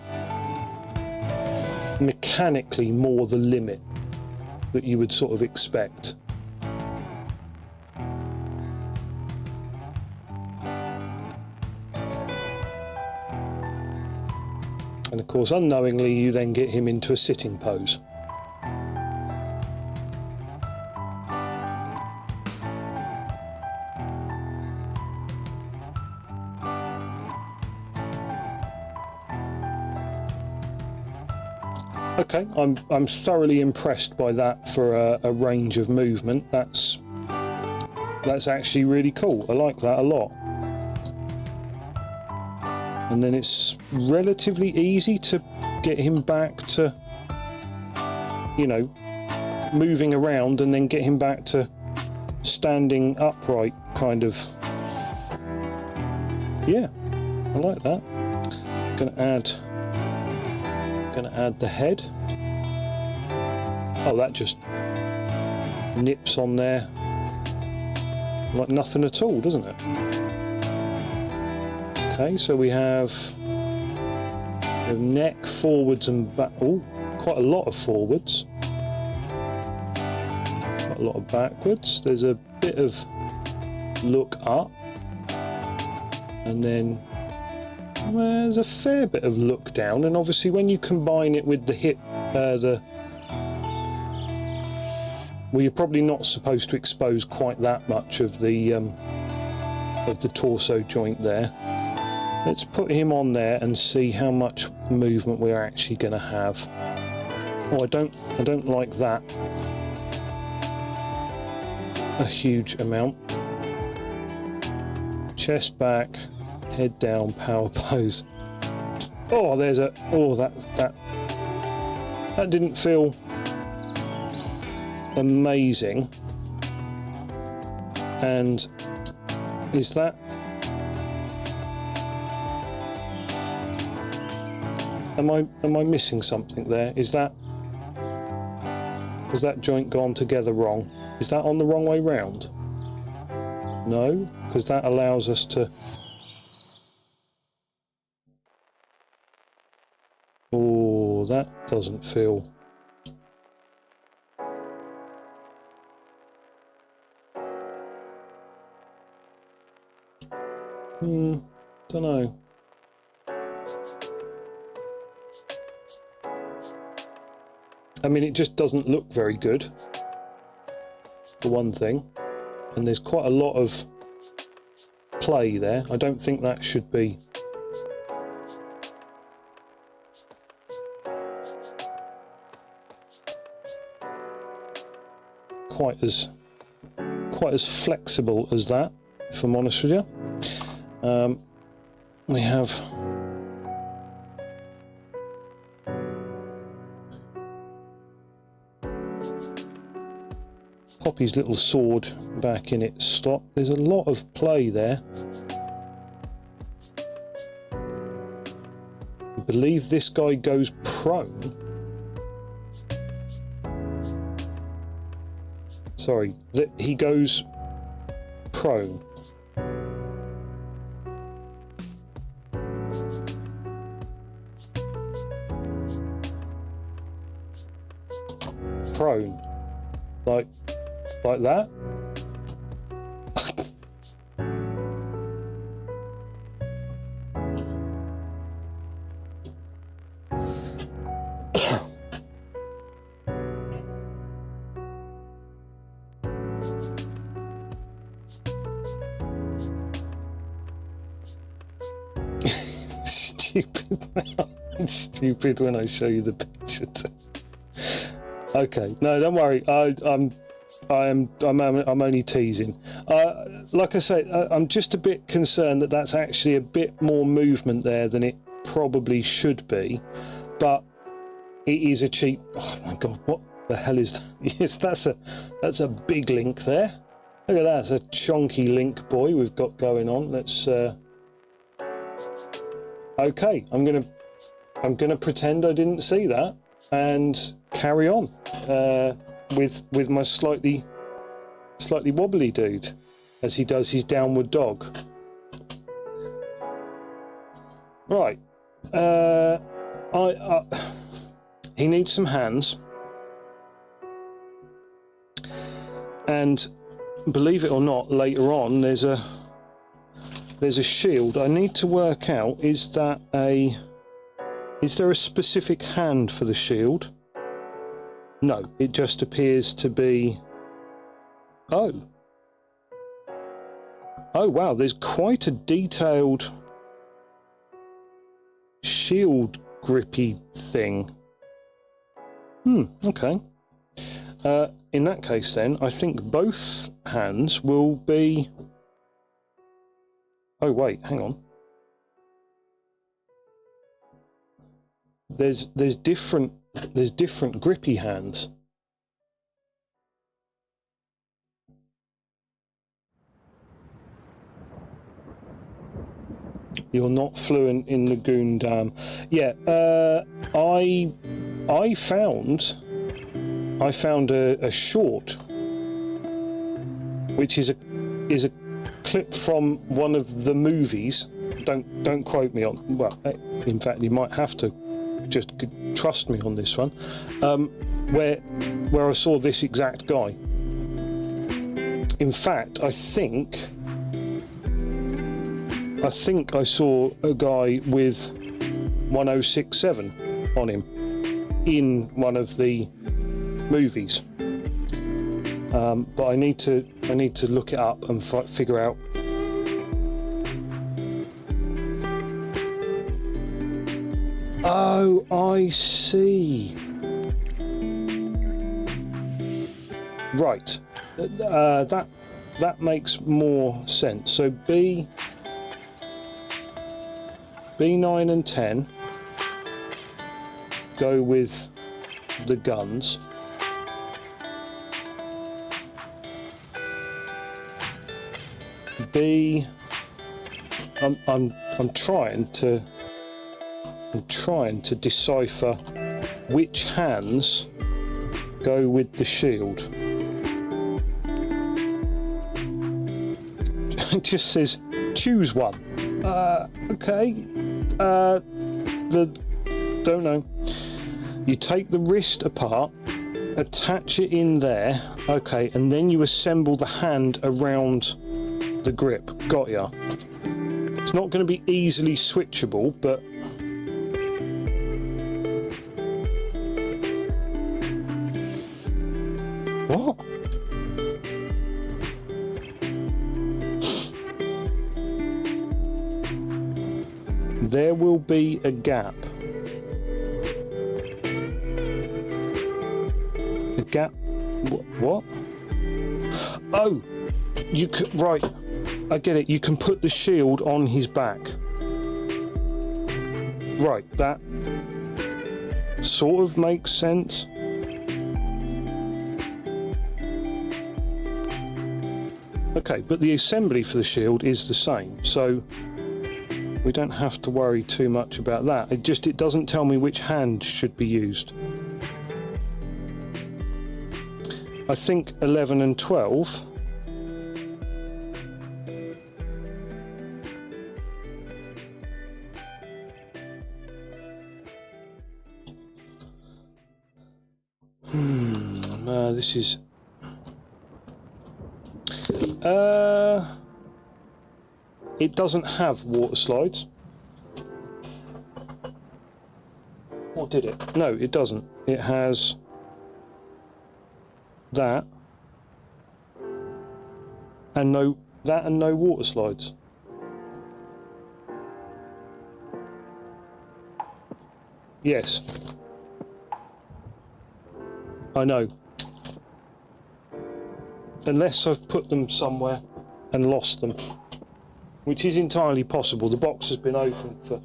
mechanically more the limit that you would sort of expect. And of course, unknowingly, you then get him into a sitting pose. Okay, I'm thoroughly impressed by that for a range of movement. That's actually really cool. I like that a lot. And then it's relatively easy to get him back to, you know, moving around, and then get him back to standing upright, kind of. Yeah, I like that. Gonna add the head. Oh, that just nips on there like nothing at all, doesn't it? Okay, so we have neck, forwards and back. Oh, quite a lot of forwards. Quite a lot of backwards. There's a bit of look up. And then there's a fair bit of look down. And obviously when you combine it with the hip, well, you're probably not supposed to expose quite that much of the torso joint there. Let's put him on there and see how much movement we're actually going to have. Oh, I don't like that. A huge amount. Chest back, head down, power pose. Oh, there's a. Oh, that didn't feel amazing. And is that? Am I missing something there? Has that joint gone together wrong? Is that on the wrong way round? No, because that allows us to. Oh, that doesn't feel. Don't know. I mean, it just doesn't look very good, for one thing, and there's quite a lot of play there. I don't think that should be quite as flexible as that, if I'm honest with you. We have pop his little sword back in its slot. There's a lot of play there. I believe this guy goes prone. Sorry, he goes prone. Prone. Like that? Stupid when I show you the picture. Okay, no, don't worry. I'm only teasing. Like I say, I'm just a bit concerned that that's actually a bit more movement there than it probably should be. But it is a cheap. Oh my god, what the hell is that? Yes, that's a big link there. Look at that. It's a chonky link boy we've got going on. Let's. Okay, I'm gonna pretend I didn't see that and carry on with my slightly wobbly dude as he does his downward dog. Right, he needs some hands, and believe it or not, later on there's a shield. I need to work out, is there a specific hand for the shield? No, it just appears to be... Oh wow, there's quite a detailed shield grippy thing. Okay. In that case then, I think both hands will be... Oh wait, hang on. There's different grippy hands. You're not fluent in the Gundam. Yeah, I found a short, which is a clip from one of the movies. Don't quote me on. Well, in fact, you might have to just trust me on this one. Where I saw this exact guy. In fact, I think I saw a guy with 1067 on him in one of the movies. But I need to look it up and figure out. Oh, I see. Right. That makes more sense. So B9 and 10 go with the guns. I'm trying to decipher which hands go with the shield. It just says choose one. Okay. Don't know. You take the wrist apart, attach it in there. Okay, and then you assemble the hand around the grip. Got ya. It's not going to be easily switchable, but what? There will be a gap. A gap? What? Oh, you could, right. I get it. You can put the shield on his back. Right, that sort of makes sense. Okay, but the assembly for the shield is the same, so we don't have to worry too much about that. It doesn't tell me which hand should be used. I think 11 and 12. This is... it doesn't have water slides. Or did it? No, it doesn't. It has that and no water slides. Yes. I know. Unless I've put them somewhere and lost them, which is entirely possible. The box has been open for...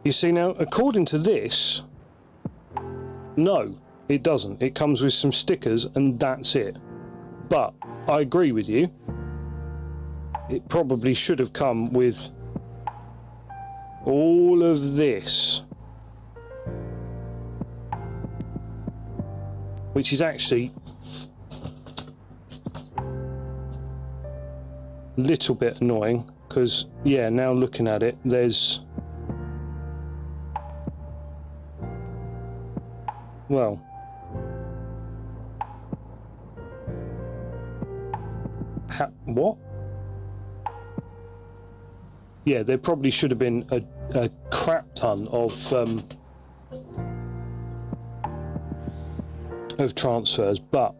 you see now, according to this, no, it doesn't. It comes with some stickers and that's it. But I agree with you. It probably should have come with all of this, which is actually a little bit annoying because, yeah, now looking at it, there's... well... what? Yeah, there probably should have been a crap ton of transfers, but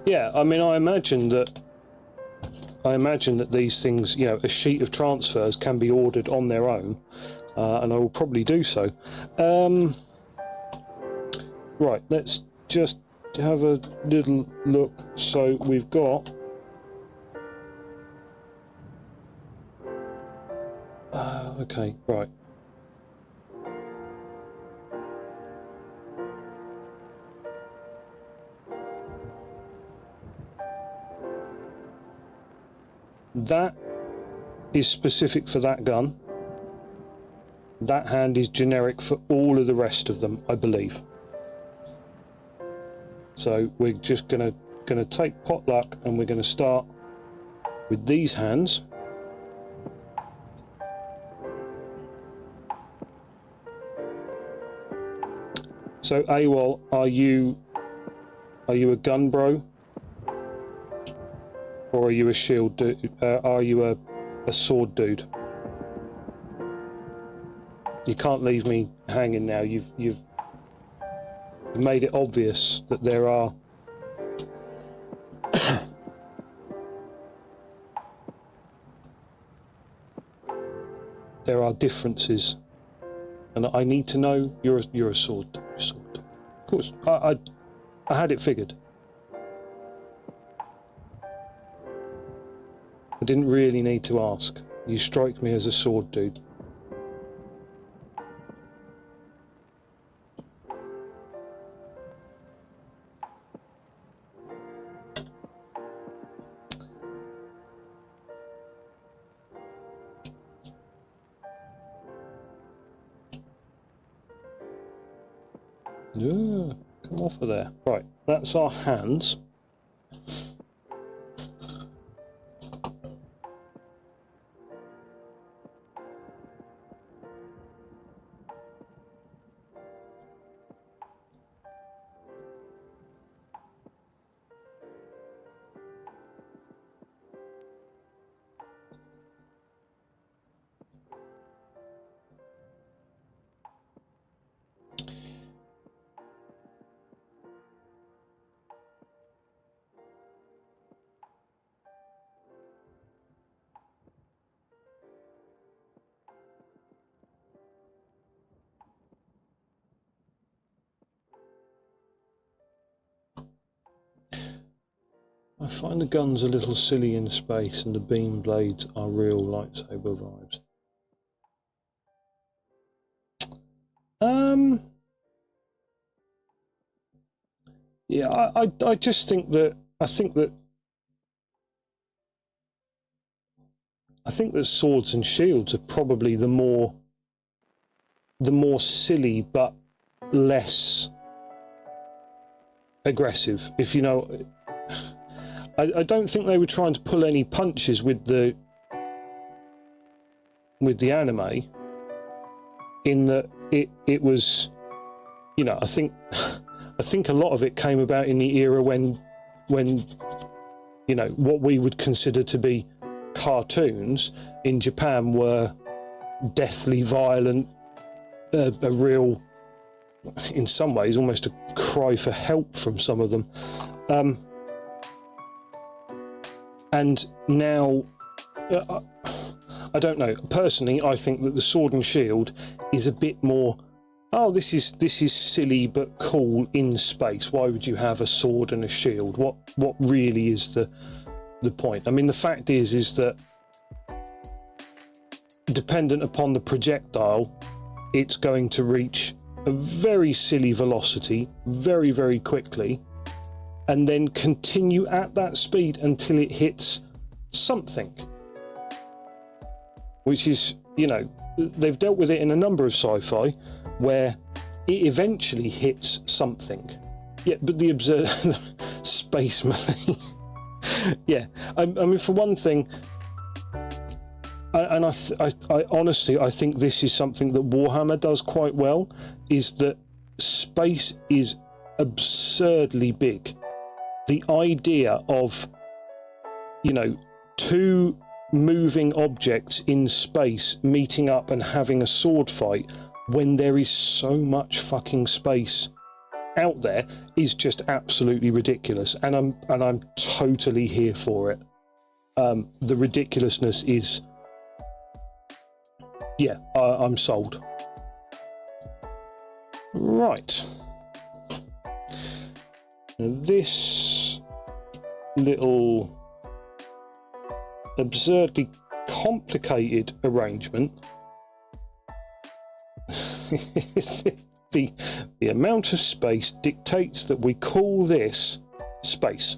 yeah, I mean, I imagine that these things, you know, a sheet of transfers can be ordered on their own, and I will probably do so. Right, let's just have a little look. So we've got okay, right. That is specific for that gun. That hand is generic for all of the rest of them, I believe. So we're just gonna take potluck and we're gonna start with these hands. So AWOL, are you a gun bro? Or are you a shield dude? Are you a sword dude? You can't leave me hanging now. You've made it obvious that there are there are differences, and I need to know you're a sword. Of course, I had it figured. I didn't really need to ask. You strike me as a sword dude. Yeah, come off of there. Right, that's our hands. I find the guns a little silly in space, and the beam blades are real lightsaber vibes. Yeah, I just think that I think that swords and shields are probably the more silly but less aggressive. If you know, I don't think they were trying to pull any punches with the anime. In that it was, you know, I think a lot of it came about in the era when you know, what we would consider to be cartoons in Japan were deathly violent, a real, in some ways, almost a cry for help from some of them. And now, I don't know. Personally, I think that the sword and shield is a bit more, oh, this is silly but cool in space. Why would you have a sword and a shield? What really is the point? I mean, the fact is that dependent upon the projectile, it's going to reach a very silly velocity very, very quickly, and then continue at that speed until it hits something. Which is, you know, they've dealt with it in a number of sci-fi where it eventually hits something. Yeah, but the absurd space melee. Yeah, I mean, for one thing, and I honestly, I think this is something that Warhammer does quite well, is that space is absurdly big. The idea of, you know, two moving objects in space meeting up and having a sword fight when there is so much fucking space out there is just absolutely ridiculous, and I'm totally here for it. The ridiculousness is, yeah, I'm sold. Right, now this little absurdly complicated arrangement the amount of space dictates that we call this space.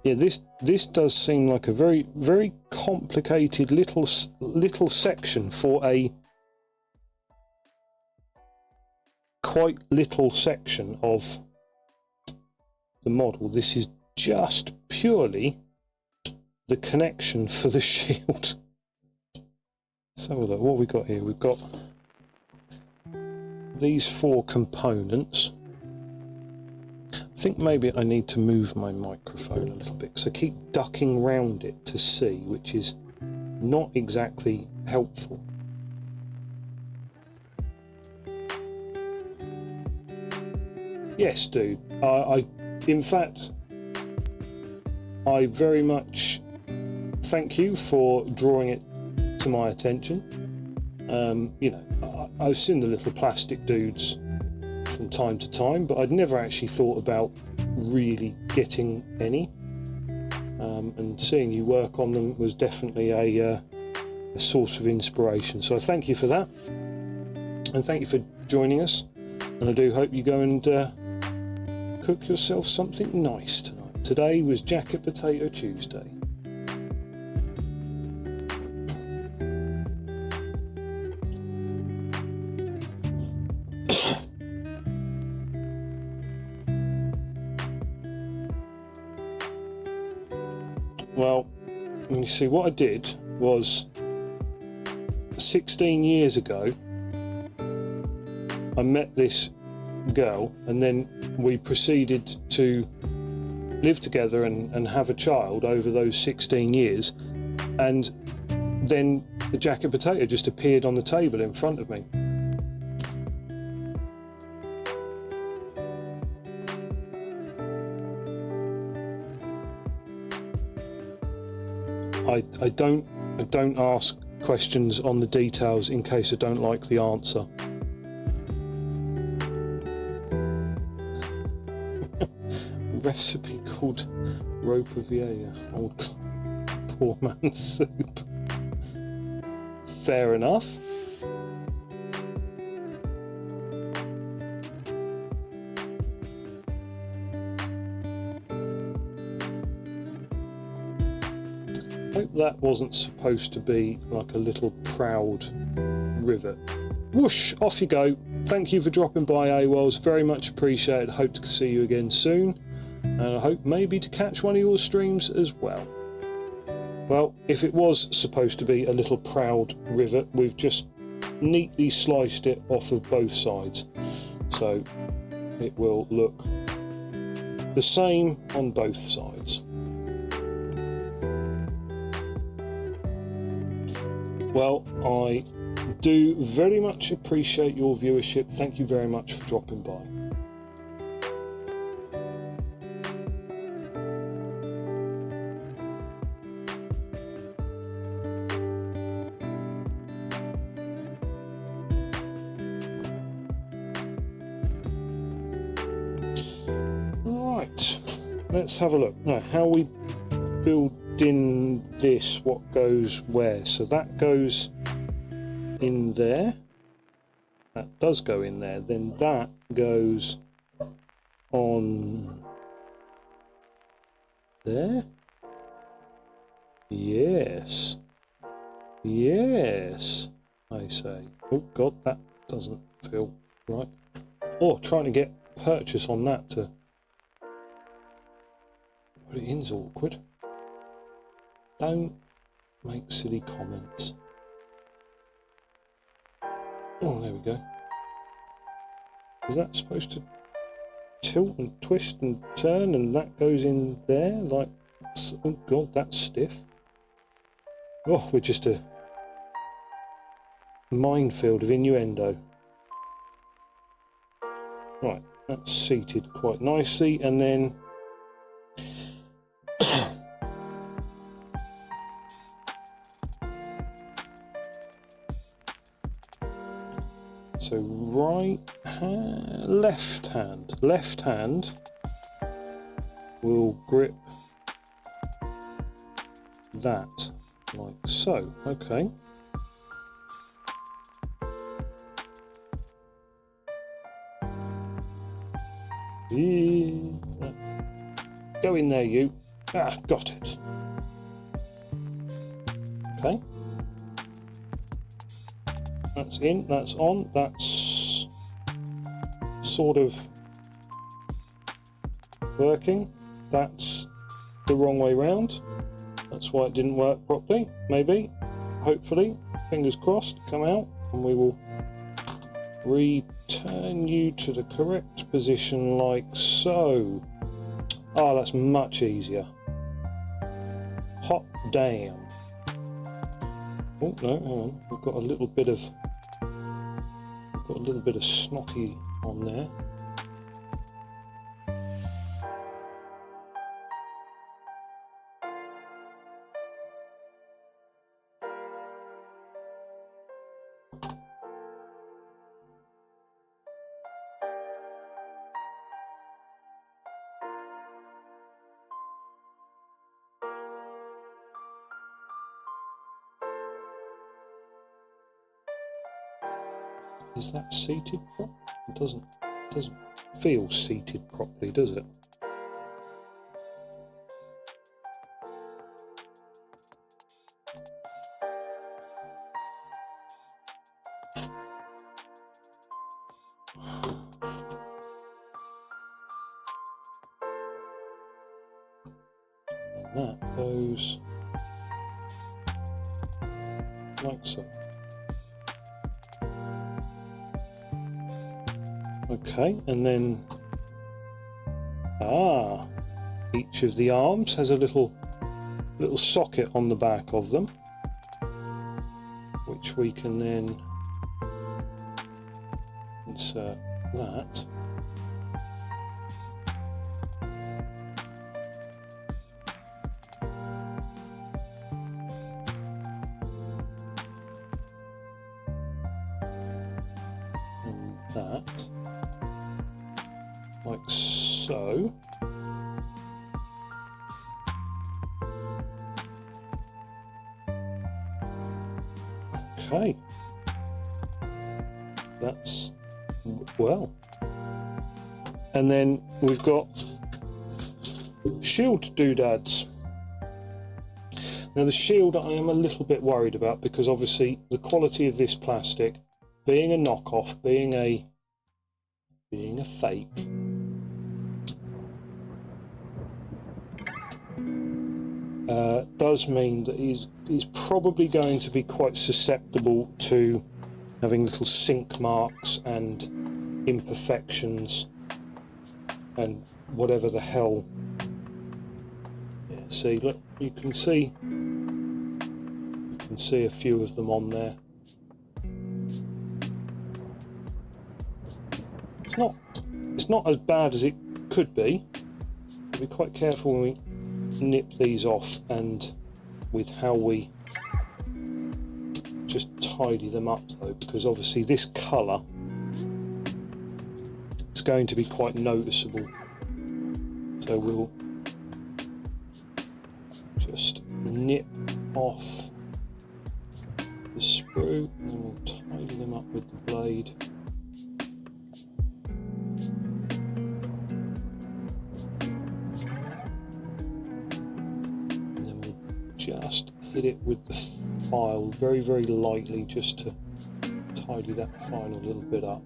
Yeah, this does seem like a very, very complicated little section for a quite little section of the model. This is just purely the connection for the shield. So look, what we got here? We've got these four components. I think maybe I need to move my microphone a little bit, so I keep ducking round it to see, which is not exactly helpful. Yes, dude. In fact, I very much thank you for drawing it to my attention. You know, I've seen the little plastic dudes from time to time, but I'd never actually thought about really getting any. And seeing you work on them was definitely a source of inspiration. So I thank you for that, and thank you for joining us. And I do hope you go and cook yourself something nice tonight. Today was Jacket Potato Tuesday. Well, you see, what I did was 16 years ago, I met this girl, and then we proceeded to live together and have a child over those 16 years. And then the jacket potato just appeared on the table in front of me. I don't ask questions on the details in case I don't like the answer. Recipe called Ropa Vieja, old poor man's soup. Fair enough. Hope that wasn't supposed to be like a little proud rivet. Whoosh, off you go. Thank you for dropping by, AWOLs. Very much appreciated. Hope to see you again soon. And I hope maybe to catch one of your streams as well. Well, if it was supposed to be a little proud rivet, we've just neatly sliced it off of both sides. So it will look the same on both sides. Well, I do very much appreciate your viewership. Thank you very much for dropping by. Right, let's have a look. Now, how we build in this, what goes where. So that goes in there, that does go in there, then that goes on there. Yes, yes, I say. Oh god, that doesn't feel right. Oh, trying to get purchase on that to put it in's awkward. Don't make silly comments. Oh, there we go. Is that supposed to tilt and twist and turn and that goes in there? Like, oh god, that's stiff. Oh, we're just a minefield of innuendo. Right, that's seated quite nicely, and then so left hand will grip that like so. Okay. Go in there, you. Ah, got it. Okay. That's in, that's on, that's sort of working. That's the wrong way round. That's why it didn't work properly. Maybe, hopefully, fingers crossed, come out and we will return you to the correct position like so. Oh, that's much easier. Hot damn. Oh no, hang on. We've got a little bit of snotty on there. Is that seated properly? It doesn't feel seated properly, does it? And that goes like so. Okay, and then each of the arms has a little socket on the back of them, which we can then insert that. that, like so. Okay, that's well. And then we've got shield doodads. Now the shield I am a little bit worried about, because obviously the quality of this plastic, being a knockoff, being a fake, does mean that he's probably going to be quite susceptible to having little sink marks and imperfections and whatever the hell. Yeah, see, look, you can see a few of them on there. It's not as bad as it could be. Be quite careful when we nip these off, and with how we just tidy them up though, because obviously this colour is going to be quite noticeable. So we'll just nip off the sprue and then we'll tidy them up with the blade. And then we'll just hit it with the file very, very lightly, just to tidy that final little bit up.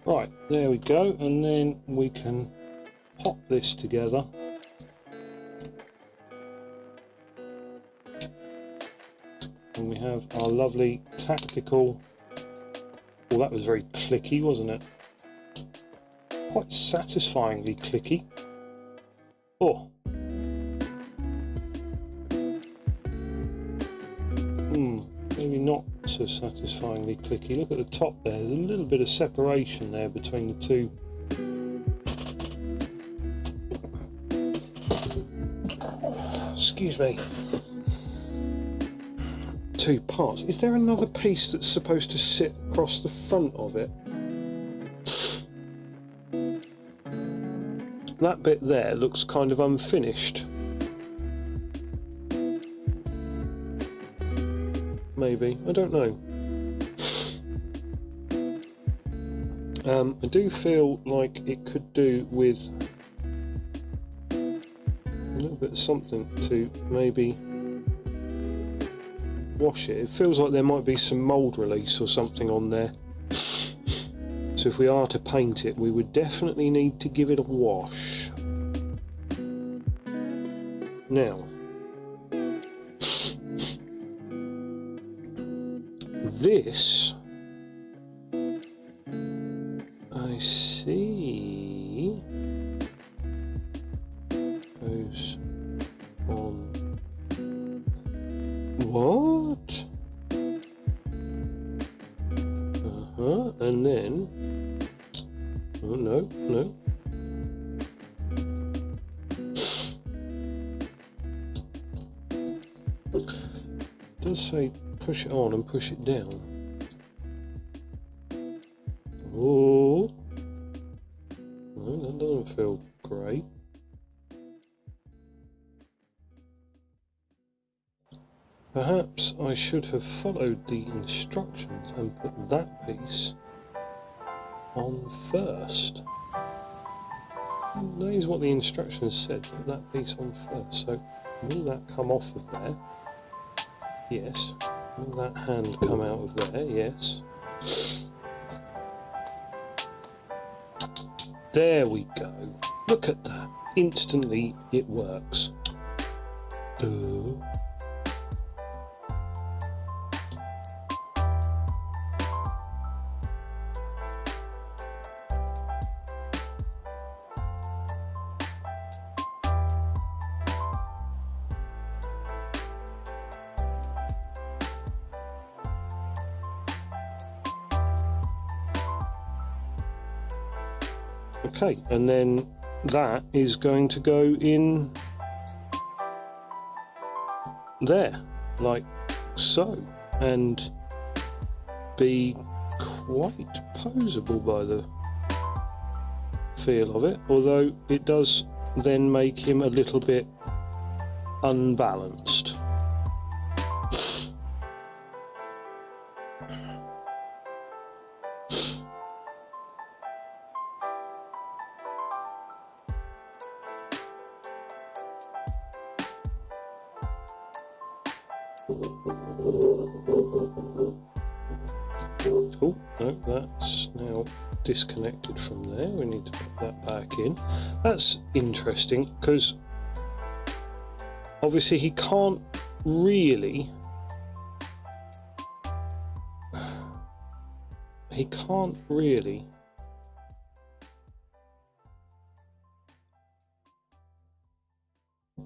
Right, there we go, and then we can pop this together. And we have our lovely tactical, well, that was very clicky, wasn't it? Quite satisfyingly clicky. Oh. Maybe not so satisfyingly clicky. Look at the top there, there's a little bit of separation there between the two. Excuse me. Two parts. Is there another piece that's supposed to sit across the front of it? That bit there looks kind of unfinished. Maybe, I don't know. I do feel like it could do with a little bit of something to maybe wash it. It feels like there might be some mould release or something on there. So if we are to paint it, we would definitely need to give it a wash. Now, this, I see, goes on. What? And then, oh no, no. It does say push it on and push it down. Oh, no, that doesn't feel great. Perhaps I should have followed the instructions and put that piece on first. That is what the instructions said, put that piece on first. So will that come off of there? Yes. Will that hand come out of there? Yes. There we go. Look at that. Instantly it works. Duh. Okay, and then that is going to go in there, like so, and be quite poseable by the feel of it, although it does then make him a little bit unbalanced. Cool, no, that's now disconnected from there. We need to put that back in. That's interesting because obviously he can't really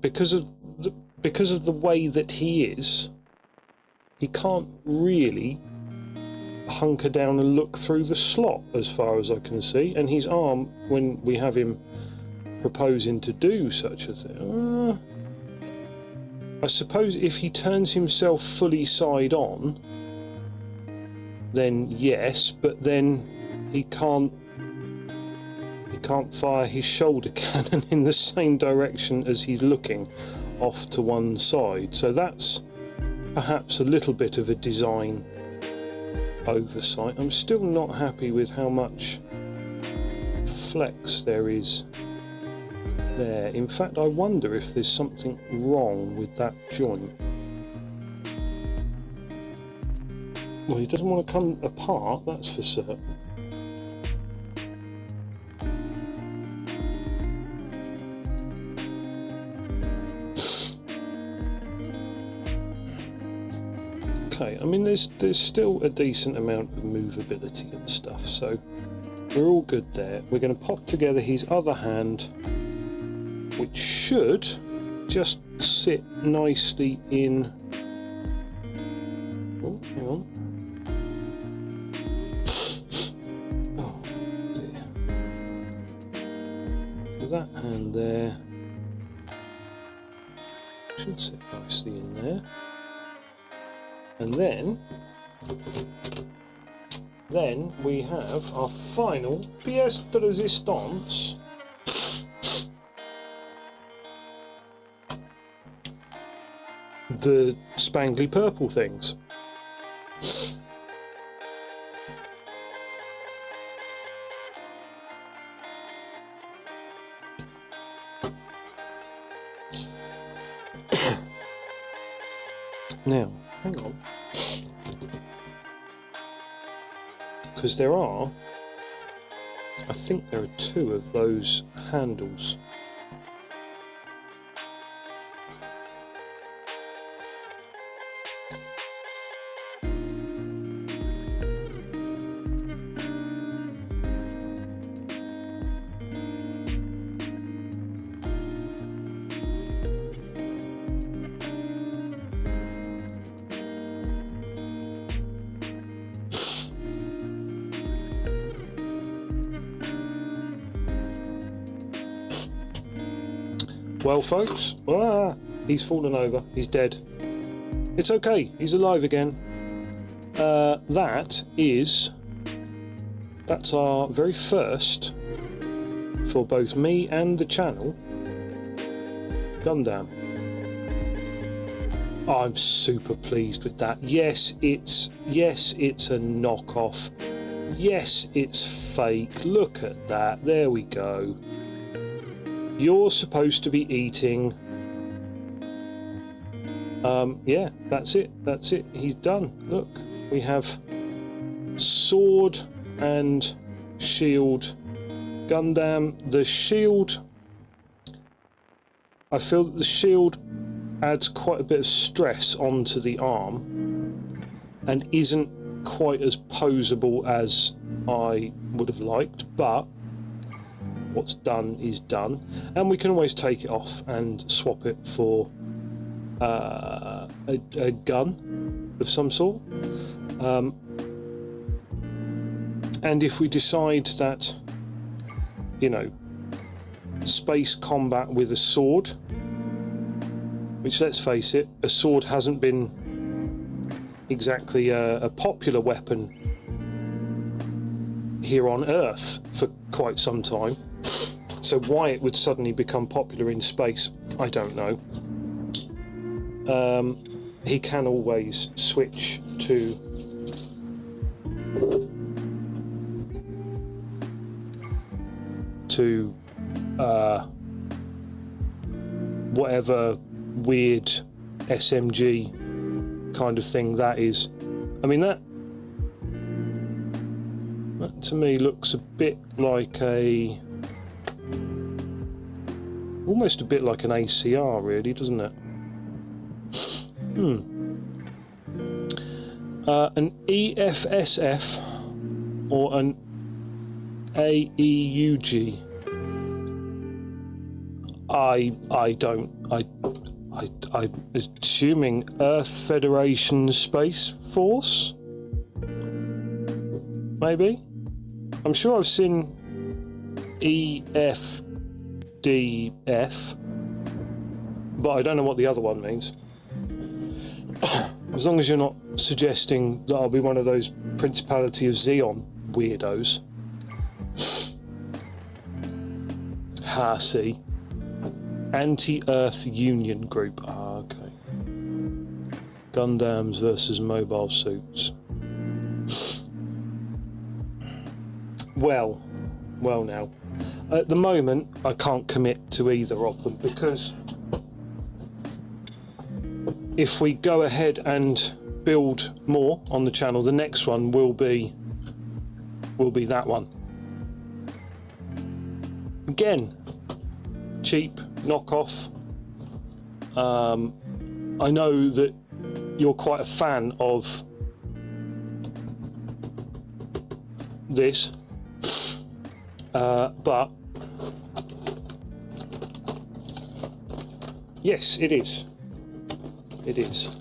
because of the way that he is, he can't really hunker down and look through the slot as far as I can see, and his arm, when we have him proposing to do such a thing, I suppose if he turns himself fully side on, then yes, but then he can't fire his shoulder cannon in the same direction as he's looking off to one side. So that's perhaps a little bit of a design oversight. I'm still not happy with how much flex there is there. In fact, I wonder if there's something wrong with that joint. Well, he doesn't want to come apart, that's for certain. Okay, I mean there's still a decent amount of movability and stuff, so we're all good there. We're going to pop together his other hand, which should just sit nicely in. Oh, hang on. Oh dear. So that hand there should sit nicely in there. And then we have our final pièce de résistance. The spangly purple things. Now, hang on. Because I think there are two of those handles. Well, folks, he's fallen over. He's dead. It's okay. He's alive again. That's our very first, for both me and the channel, Gundam. I'm super pleased with that. Yes, it's a knockoff. Yes, it's fake. Look at that. There we go. You're supposed to be eating. Yeah, that's it. He's done. Look, we have sword and shield Gundam. The shield, I feel that the shield adds quite a bit of stress onto the arm and isn't quite as posable as I would have liked, but what's done is done, and we can always take it off and swap it for a gun of some sort. And if we decide that, you know, space combat with a sword, which, let's face it, a sword hasn't been exactly a popular weapon here on Earth for quite some time. So why it would suddenly become popular in space, I don't know. He can always switch to whatever weird SMG kind of thing that is. I mean, that to me looks a bit like almost a bit like an ACR, really, doesn't it? An EFSF or an AEUG. I'm assuming Earth Federation Space Force? Maybe? I'm sure I've seen EFDF, but I don't know what the other one means. As long as you're not suggesting that I'll be one of those Principality of Xeon weirdos. See. Anti-Earth Union Group. Okay. Gundams versus mobile suits. Well now. At the moment, I can't commit to either of them, because if we go ahead and build more on the channel, the next one will be that one. Again, cheap knockoff. I know that you're quite a fan of this, but yes, it is. It is.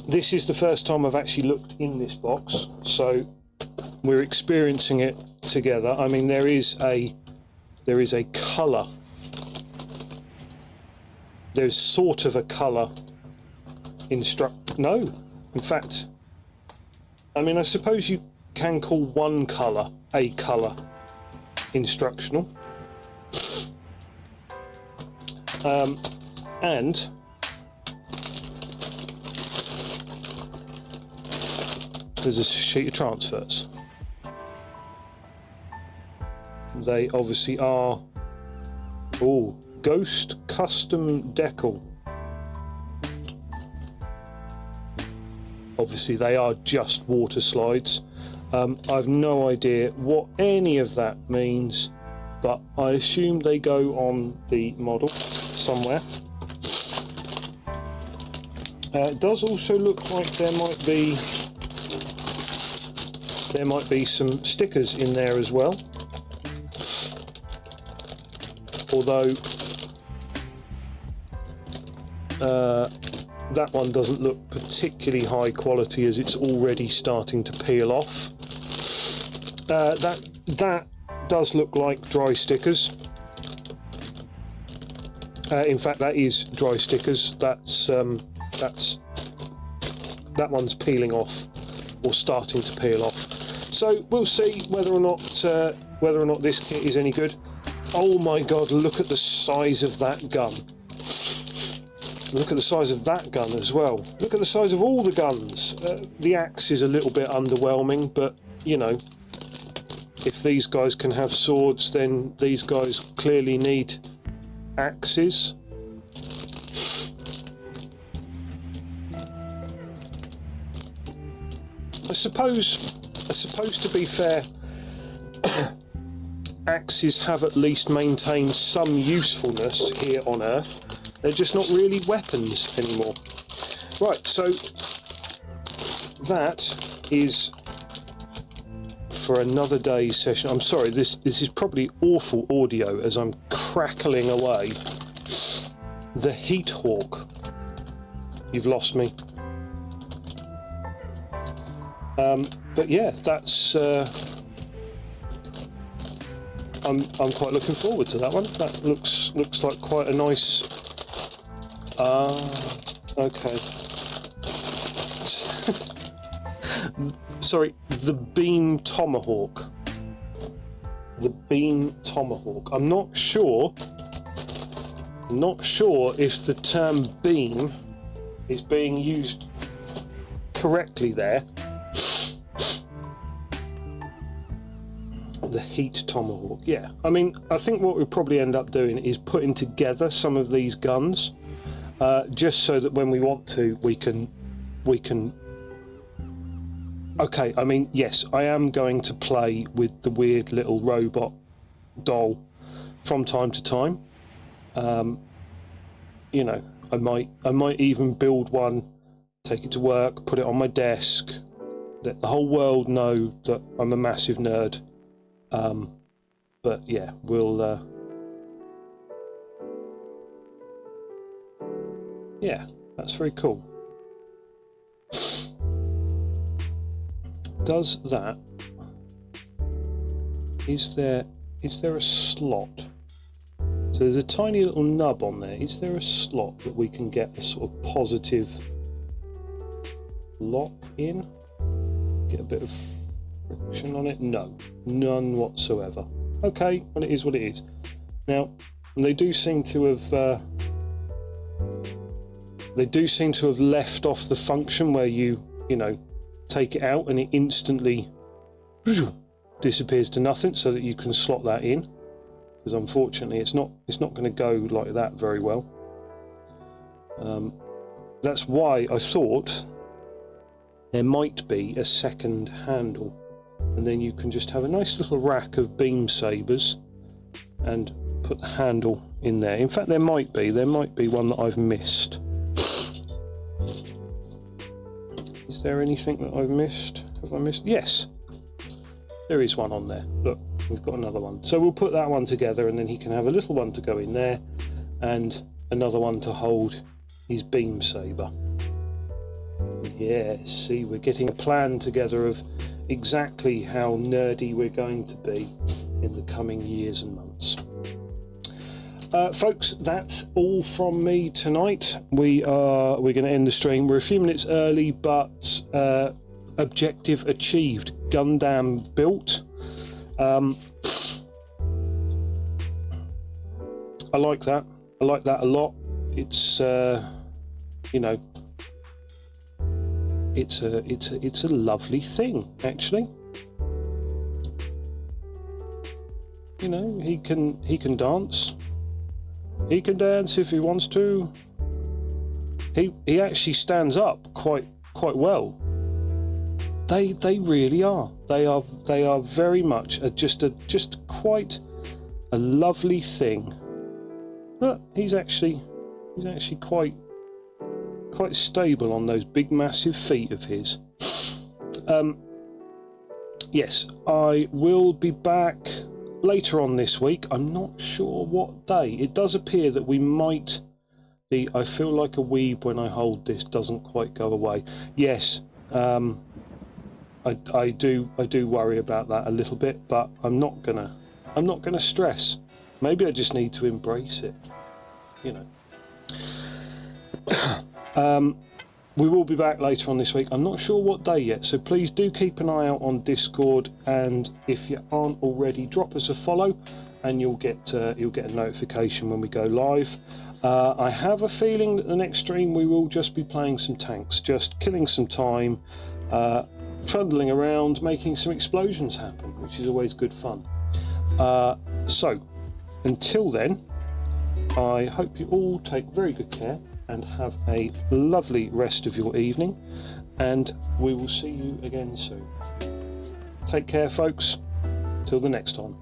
This is the first time I've actually looked in this box, so we're experiencing it together. I mean, there is a colour. There's sort of a colour no, in fact, I mean, I suppose you can call one colour a colour instructional. And there's a sheet of transfers. They obviously are Ghost Custom Decal. Obviously they are just water slides. I've no idea what any of that means, but I assume they go on the model somewhere. It does also look like there might be some stickers in there as well. Although that one doesn't look particularly high quality, as it's already starting to peel off. That does look like dry stickers. In fact, that is dry stickers. That one's peeling off, or starting to peel off. So we'll see whether or not this kit is any good. Oh my god, look at the size of that gun. Look at the size of that gun as well. Look at the size of all the guns. The axe is a little bit underwhelming, but you know, if these guys can have swords, then these guys clearly need axes. I suppose to be fair, axes have at least maintained some usefulness here on Earth. They're just not really weapons anymore. Right, so that is for another day's session. I'm sorry, this is probably awful audio as I'm crackling away. The Heat Hawk. You've lost me. But yeah, that's I'm quite looking forward to that one. That looks like quite a nice. Okay. Sorry, the Beam Tomahawk. The Beam Tomahawk. I'm not sure if the term beam is being used correctly there. The Heat Tomahawk. Yeah, I mean, I think what we'll probably end up doing is putting together some of these guns, just so that when we want to, we can. Okay, I mean, yes, I am going to play with the weird little robot doll from time to time. You know, I might even build one, take it to work, put it on my desk, let the whole world know that I'm a massive nerd. But yeah, we'll yeah, that's very cool. Does that, is there a slot? So there's a tiny little nub on there. Is there a slot that we can get a sort of positive lock in? Get a bit of friction on it? No, none whatsoever. Okay, well, it is what it is. Now, they do seem to have left off the function where you know, take it out and it instantly disappears to nothing, so that you can slot that in. Because unfortunately, it's not going to go like that very well. That's why I thought there might be a second handle, and then you can just have a nice little rack of beam sabers and put the handle in there. In fact, there might be one that I've missed. Is there anything that I've missed? Have I missed? Yes, there is one on there. Look, we've got another one. So we'll put that one together, and then he can have a little one to go in there and another one to hold his beam saber. Yeah, see, we're getting a plan together of exactly how nerdy we're going to be in the coming years and months. Folks, that's all from me tonight. We're going to end the stream. We're a few minutes early, but objective achieved. Gundam built. I like that. I like that a lot. It's you know, it's a lovely thing, actually. You know, he can dance. He can dance if he wants to. He actually stands up quite well. They really are. They are very much just quite a lovely thing. But he's actually quite stable on those big massive feet of his. Yes, I will be back later on this week. I'm not sure what day. It does appear that we might be. I feel like a weeb when I hold this. Doesn't quite go away. Yes, I do worry about that a little bit, but I'm not gonna stress. Maybe I just need to embrace it. you know. We will be back later on this week. I'm not sure what day yet, so please do keep an eye out on Discord, and if you aren't already, drop us a follow and you'll get a notification when we go live. I have a feeling that the next stream we will just be playing some tanks, just killing some time, trundling around, making some explosions happen, which is always good fun. So until then, I hope you all take very good care and have a lovely rest of your evening, and we will see you again soon. Take care, folks. Till the next time.